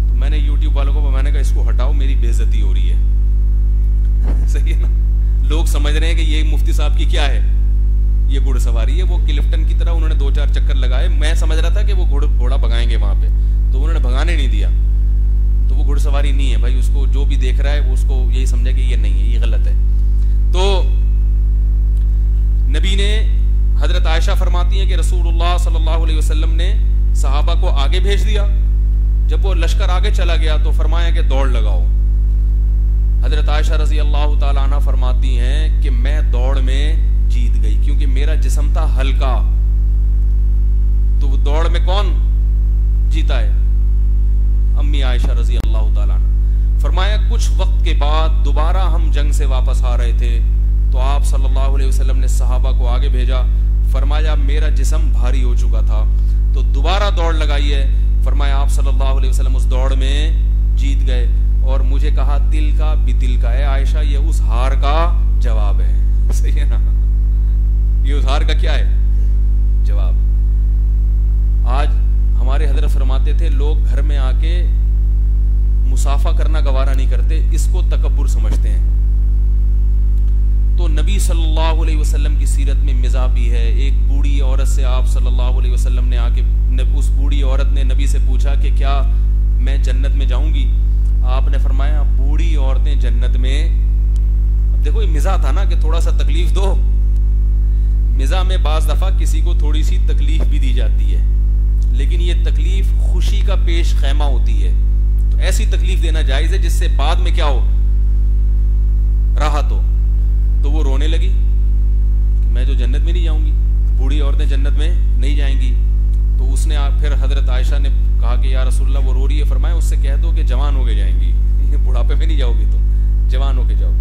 تو میں نے یوٹیوب والوں کو میں نے کہا اس کو ہٹاؤ, میری بے عزتی ہو رہی ہے. صحیح ہے نا, لوگ سمجھ رہے ہیں کہ یہ مفتی صاحب کی کیا ہے, یہ گھوڑ سواری ہے. وہ کلفٹن کی طرح انہوں نے 2-4 چکر لگائے. میں سمجھ رہا تھا کہ وہ گھوڑا بھگائیں گے وہاں پہ, تو انہوں نے بھگانے نہیں دیا. تو وہ گھوڑ سواری نہیں ہے بھائی. اس کو جو بھی دیکھ رہا ہے وہ اس کو یہی سمجھے کہ یہ نہیں ہے, یہ غلط ہے. تو نبی نے, حضرت عائشہ فرماتی ہیں کہ رسول اللہ صلی اللہ علیہ وسلم نے صحابہ کو آگے بھیج دیا. جب وہ لشکر آگے چلا گیا تو فرمایا کہ دوڑ لگاؤ. حضرت عائشہ رضی اللہ تعالی عنہ فرماتی ہیں کہ میں دوڑ میں جیت گئی, کیونکہ میرا جسم تھا ہلکا. تو وہ دوڑ میں کون جیتا ہے, امی عائشہ رضی اللہ تعالی عنہ. فرمایا کچھ وقت کے بعد دوبارہ ہم جنگ سے واپس آ رہے تھے تو آپ صلی اللہ علیہ وسلم نے صحابہ کو آگے بھیجا. فرمایا میرا جسم بھاری ہو چکا تھا تو دوبارہ دوڑ لگائی ہے. فرمایا آپ صلی اللہ علیہ وسلم اس دوڑ میں جیت گئے, اور مجھے کہا دل کا بھی دل کا ہے عائشہ, یہ اس ہار کا جواب ہے. صحیح ہے نا, یہ اس ہار کا کیا ہے, جواب. آج ہمارے حضرت فرماتے تھے لوگ گھر میں آ کے مسافہ کرنا گوارا نہیں کرتے, اس کو تکبر سمجھتے ہیں. تو نبی صلی اللہ علیہ وسلم کی سیرت میں مزاح بھی ہے. ایک بوڑھی عورت سے آپ صلی اللہ علیہ وسلم نے آ کے, اس بوڑھی عورت نے نبی سے پوچھا کہ کیا میں جنت میں جاؤں گی. آپ نے فرمایا بوڑھی عورتیں جنت میں. اب دیکھو یہ مزاح تھا نا کہ تھوڑا سا تکلیف دو. مزاح میں بعض دفعہ کسی کو تھوڑی سی تکلیف بھی دی جاتی ہے, لیکن یہ تکلیف خوشی کا پیش خیمہ ہوتی ہے. تو ایسی تکلیف دینا جائز ہے جس سے بعد میں کیا ہو, راحت ہو. تو وہ رونے لگی کہ میں جو جنت میں نہیں جاؤں گی, بوڑھی عورتیں جنت میں نہیں جائیں گی. تو اس نے پھر حضرت عائشہ نے کہا کہ یا رسول اللہ وہ رو رہی ہے. فرمایا اس سے کہہ دو کہ جوان ہو کے جائیں گی, بڑھاپے میں نہیں جاؤ گی, تو جوان ہو کے جاؤ.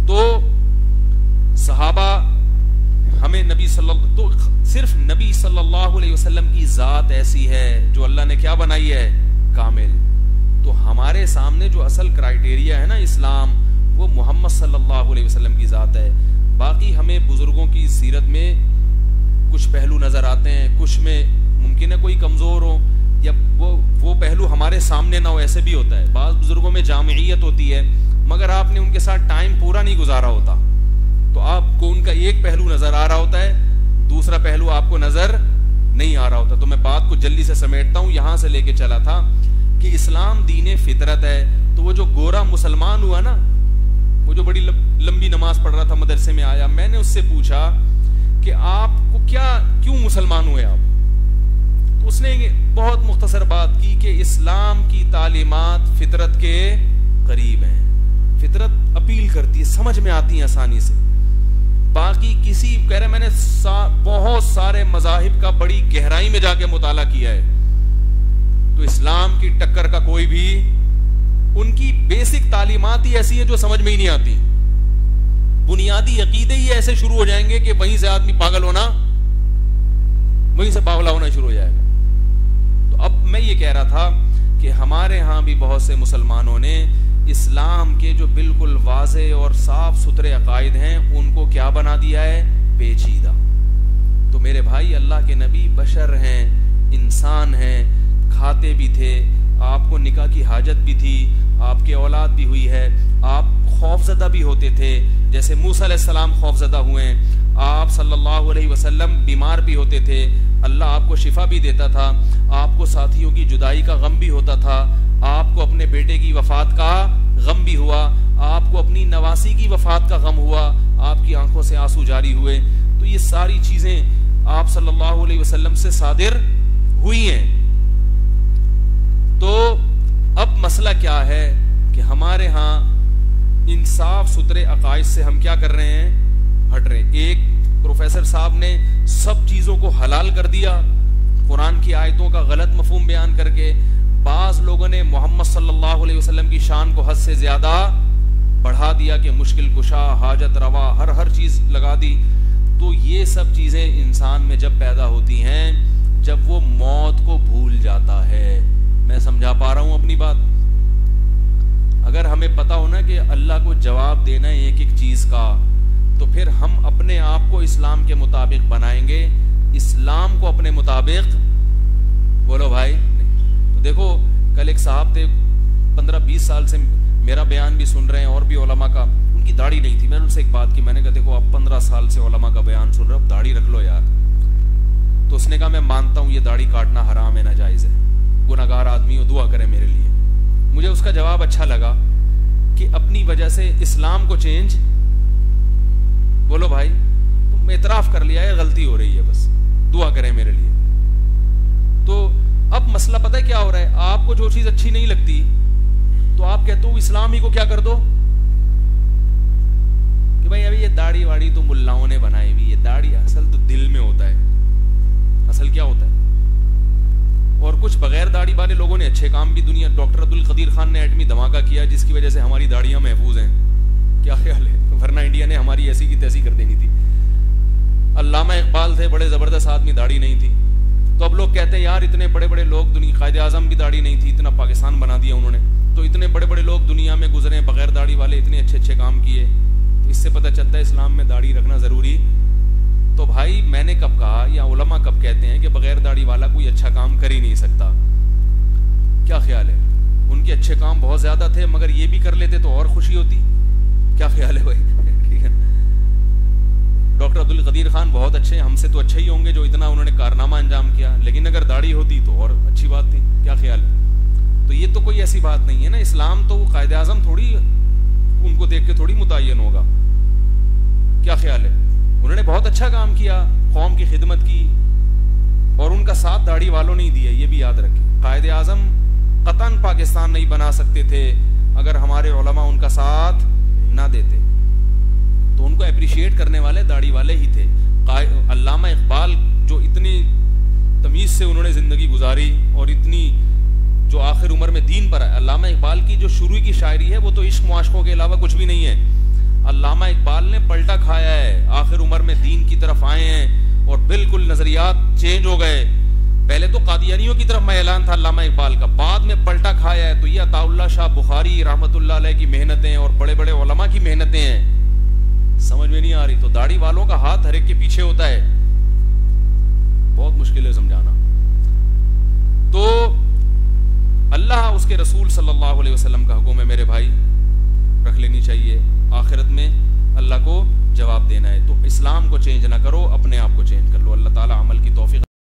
تو صحابہ ہمیں تو صرف نبی صلی اللہ علیہ وسلم کی ذات ایسی ہے جو اللہ نے کیا بنائی ہے؟ کامل. تو ہمارے سامنے جو اصل کرائیٹیریا ہے نا اسلام، وہ محمد صلی اللہ علیہ وسلم کی ذات ہے. باقی ہمیں بزرگوں کی سیرت میں کچھ پہلو نظر آتے ہیں، کچھ میں ممکن ہے کوئی کمزور ہو یا وہ پہلو ہمارے سامنے نہ ہو، ایسے بھی ہوتا ہے. بعض بزرگوں میں جامعیت ہوتی ہے مگر آپ نے ان کے ساتھ ٹائم پورا نہیں گزارا ہوتا، تو آپ کو ان کا ایک پہلو نظر آ رہا ہوتا ہے، دوسرا پہلو آپ کو نظر نہیں آ رہا ہوتا. تو میں بات کو جلدی سے سمیٹتا ہوں. یہاں سے لے کے چلا تھا کہ اسلام دین فطرت ہے. تو وہ جو گورا مسلمان ہوا نا، وہ جو بڑی لمبی نماز پڑھ رہا تھا، مدرسے میں آیا، میں نے اس سے پوچھا کہ آپ کو کیوں مسلمان ہوئے آپ؟ تو اس نے بہت مختصر بات کی کہ اسلام کی تعلیمات فطرت کے قریب ہیں، فطرت اپیل کرتی ہے، سمجھ میں آتی ہیں آسانی سے. باقی کہہ رہے میں نے بہت سارے مذاہب کا بڑی گہرائی میں جا کے مطالعہ کیا ہے، تو اسلام کی ٹکر کا کوئی بھی، ان کی بیسک تعلیمات ہی ایسی ہیں جو سمجھ میں ہی نہیں آتی. بنیادی عقیدے ہی ایسے شروع ہو جائیں گے کہ وہیں سے آدمی پاگل ہونا شروع ہو جائے گا. تو اب میں یہ کہہ رہا تھا کہ ہمارے ہاں بھی بہت سے مسلمانوں نے اسلام کے جو بالکل واضح اور صاف ستھرے عقائد ہیں ان کو کیا بنا دیا ہے؟ پیچیدہ. تو میرے بھائی، اللہ کے نبی بشر ہیں، انسان ہیں، کھاتے بھی تھے، آپ کو نکاح کی حاجت بھی تھی، آپ کے اولاد بھی ہوئی ہے، آپ خوف زدہ بھی ہوتے تھے جیسے موسیٰ علیہ السلام خوف زدہ ہوئے، آپ صلی اللہ علیہ وسلم بیمار بھی ہوتے تھے، اللہ آپ کو شفا بھی دیتا تھا، آپ کو ساتھیوں کی جدائی کا غم بھی ہوتا تھا، آپ کو اپنے بیٹے کی وفات کا غم بھی ہوا، آپ کو اپنی نواسی کی وفات کا غم ہوا، آپ کی آنکھوں سے آنسو جاری ہوئے. تو یہ ساری چیزیں آپ صلی اللہ علیہ وسلم سے صادر ہوئی ہیں. تو اب مسئلہ کیا ہے کہ ہمارے ہاں ان صاف ستھرے عقائد سے ہم کیا کر رہے ہیں؟ ہٹ رہے. ایک پروفیسر صاحب نے سب چیزوں کو حلال کر دیا قرآن کی آیتوں کا غلط مفہوم بیان کر کے. بعض لوگوں نے محمد صلی اللہ علیہ وسلم کی شان کو حد سے زیادہ بڑھا دیا کہ مشکل کشا، حاجت روا، ہر چیز لگا دی. تو یہ سب چیزیں انسان میں جب پیدا ہوتی ہیں جب وہ موت کو بھول جاتا ہے. میں سمجھا پا رہا ہوں اپنی بات؟ اگر ہمیں پتا ہو نا کہ اللہ کو جواب دینا ہے ایک ایک چیز کا، تو پھر ہم اپنے آپ کو اسلام کے مطابق بنائیں گے، اسلام کو اپنے مطابق. بولو بھائی. تو دیکھو کل ایک صاحب تھے 15-20 سال سے میرا بیان بھی سن رہے ہیں اور بھی علماء کا، ان کی داڑھی نہیں تھی. میں نے ان سے ایک بات کی، میں نے کہا دیکھو آپ 15 سال سے علماء کا بیان سن رہے ہو، اب داڑھی رکھ لو یار. تو اس نے کہا میں مانتا ہوں یہ داڑھی کاٹنا حرام ہے، ناجائز ہے، گناہگار آدمی ہو، دعا کرے میرے لیے. مجھے اس کا جواب اچھا لگا کہ اپنی وجہ سے اسلام کو چینج. بولو بھائی. تم اعتراف کر لیا ہے غلطی ہو رہی ہے، بس دعا کریں میرے لیے. تو اب مسئلہ پتہ ہے کیا ہو رہا ہے؟ آپ کو جو چیز اچھی نہیں لگتی تو آپ کہتے ہو اسلام ہی کو کیا کر دو کہ بھائی ابھی یہ داڑھی واڑی تو ملاؤں نے بنائی ہوئی، یہ داڑھی اصل تو دل میں ہوتا ہے. اصل کیا ہوتا ہے؟ اور کچھ بغیر داڑھی والے لوگوں نے اچھے کام بھی دنیا. ڈاکٹر عبدالقدیر خان نے ایٹمی دھماکہ کیا جس کی وجہ سے ہماری داڑیاں محفوظ ہیں. کیا خیال ہے؟ ورنہ انڈیا نے ہماری ایسی کی تیسی کر دینی تھی. علامہ اقبال تھے، بڑے زبردست آدمی، داڑھی نہیں تھی. تو اب لوگ کہتے ہیں یار اتنے بڑے بڑے لوگ دنیا، قائد اعظم بھی داڑھی نہیں تھی، اتنا پاکستان بنا دیا انہوں نے. تو اتنے بڑے بڑے لوگ دنیا میں گزرے بغیر داڑھی والے، اتنے اچھے اچھے کام کیے. تو اس سے پتہ چلتا ہے اسلام میں داڑھی رکھنا ضروری. تو بھائی میں نے کب کہا یا علماء کب کہتے ہیں کہ بغیر داڑھی والا کوئی اچھا کام کر ہی نہیں سکتا؟ کیا خیال ہے؟ ان کے اچھے کام بہت زیادہ تھے مگر یہ بھی کر لیتے تو اور خوشی ہوتی. کیا خیال ہے بھائی؟ ٹھیک ہے. ڈاکٹر عبدالقدیر خان بہت اچھے ہیں، ہم سے تو اچھے ہی ہوں گے جو اتنا انہوں نے کارنامہ انجام کیا، لیکن اگر داڑھی ہوتی تو اور اچھی بات تھی. کیا خیال ہے؟ تو یہ تو کوئی ایسی بات نہیں ہے نا. اسلام تو وہ قائد اعظم تھوڑی ان کو دیکھ کے تھوڑی متعین ہوگا. کیا خیال ہے؟ انہوں نے بہت اچھا کام کیا، قوم کی خدمت کی، اور ان کا ساتھ داڑھی والوں نے دیا. یہ بھی یاد رکھیں. قائد اعظم قطعاً پاکستان نہیں بنا سکتے تھے اگر ہمارے علماء ان کا ساتھ نہ دیتے. تو ان کو اپریشیٹ کرنے والے داڑھی والے ہی تھے. علامہ اقبال جو اتنی تمیز سے انہوں نے زندگی گزاری اور اتنی جو آخر عمر میں دین پر ہے. علامہ اقبال کی جو شروع کی شاعری ہے وہ تو عشق معاشقوں کے علاوہ کچھ بھی نہیں ہے. علامہ اقبال نے پلٹا کھایا ہے، آخر عمر میں دین کی طرف آئے ہیں اور بالکل نظریات چینج ہو گئے. پہلے تو قادیانیوں کی طرف میلان تھا علامہ اقبال کا، بعد میں پلٹا کھایا ہے. تو یہ عطا اللہ شاہ بخاری رحمۃ اللہ علیہ کی محنتیں اور بڑے بڑے علماء کی محنتیں ہیں. سمجھ میں نہیں آ رہی تو داڑھی والوں کا ہاتھ ہر ایک کے پیچھے ہوتا ہے، بہت مشکل ہے سمجھانا. تو اللہ اس کے رسول صلی اللہ علیہ وسلم کا حکم ہے میرے بھائی، رکھ لینی چاہیے. آخرت میں اللہ کو جواب دینا ہے. تو اسلام کو چینج نہ کرو، اپنے آپ کو چینج کر لو. اللہ تعالی عمل کی توفیق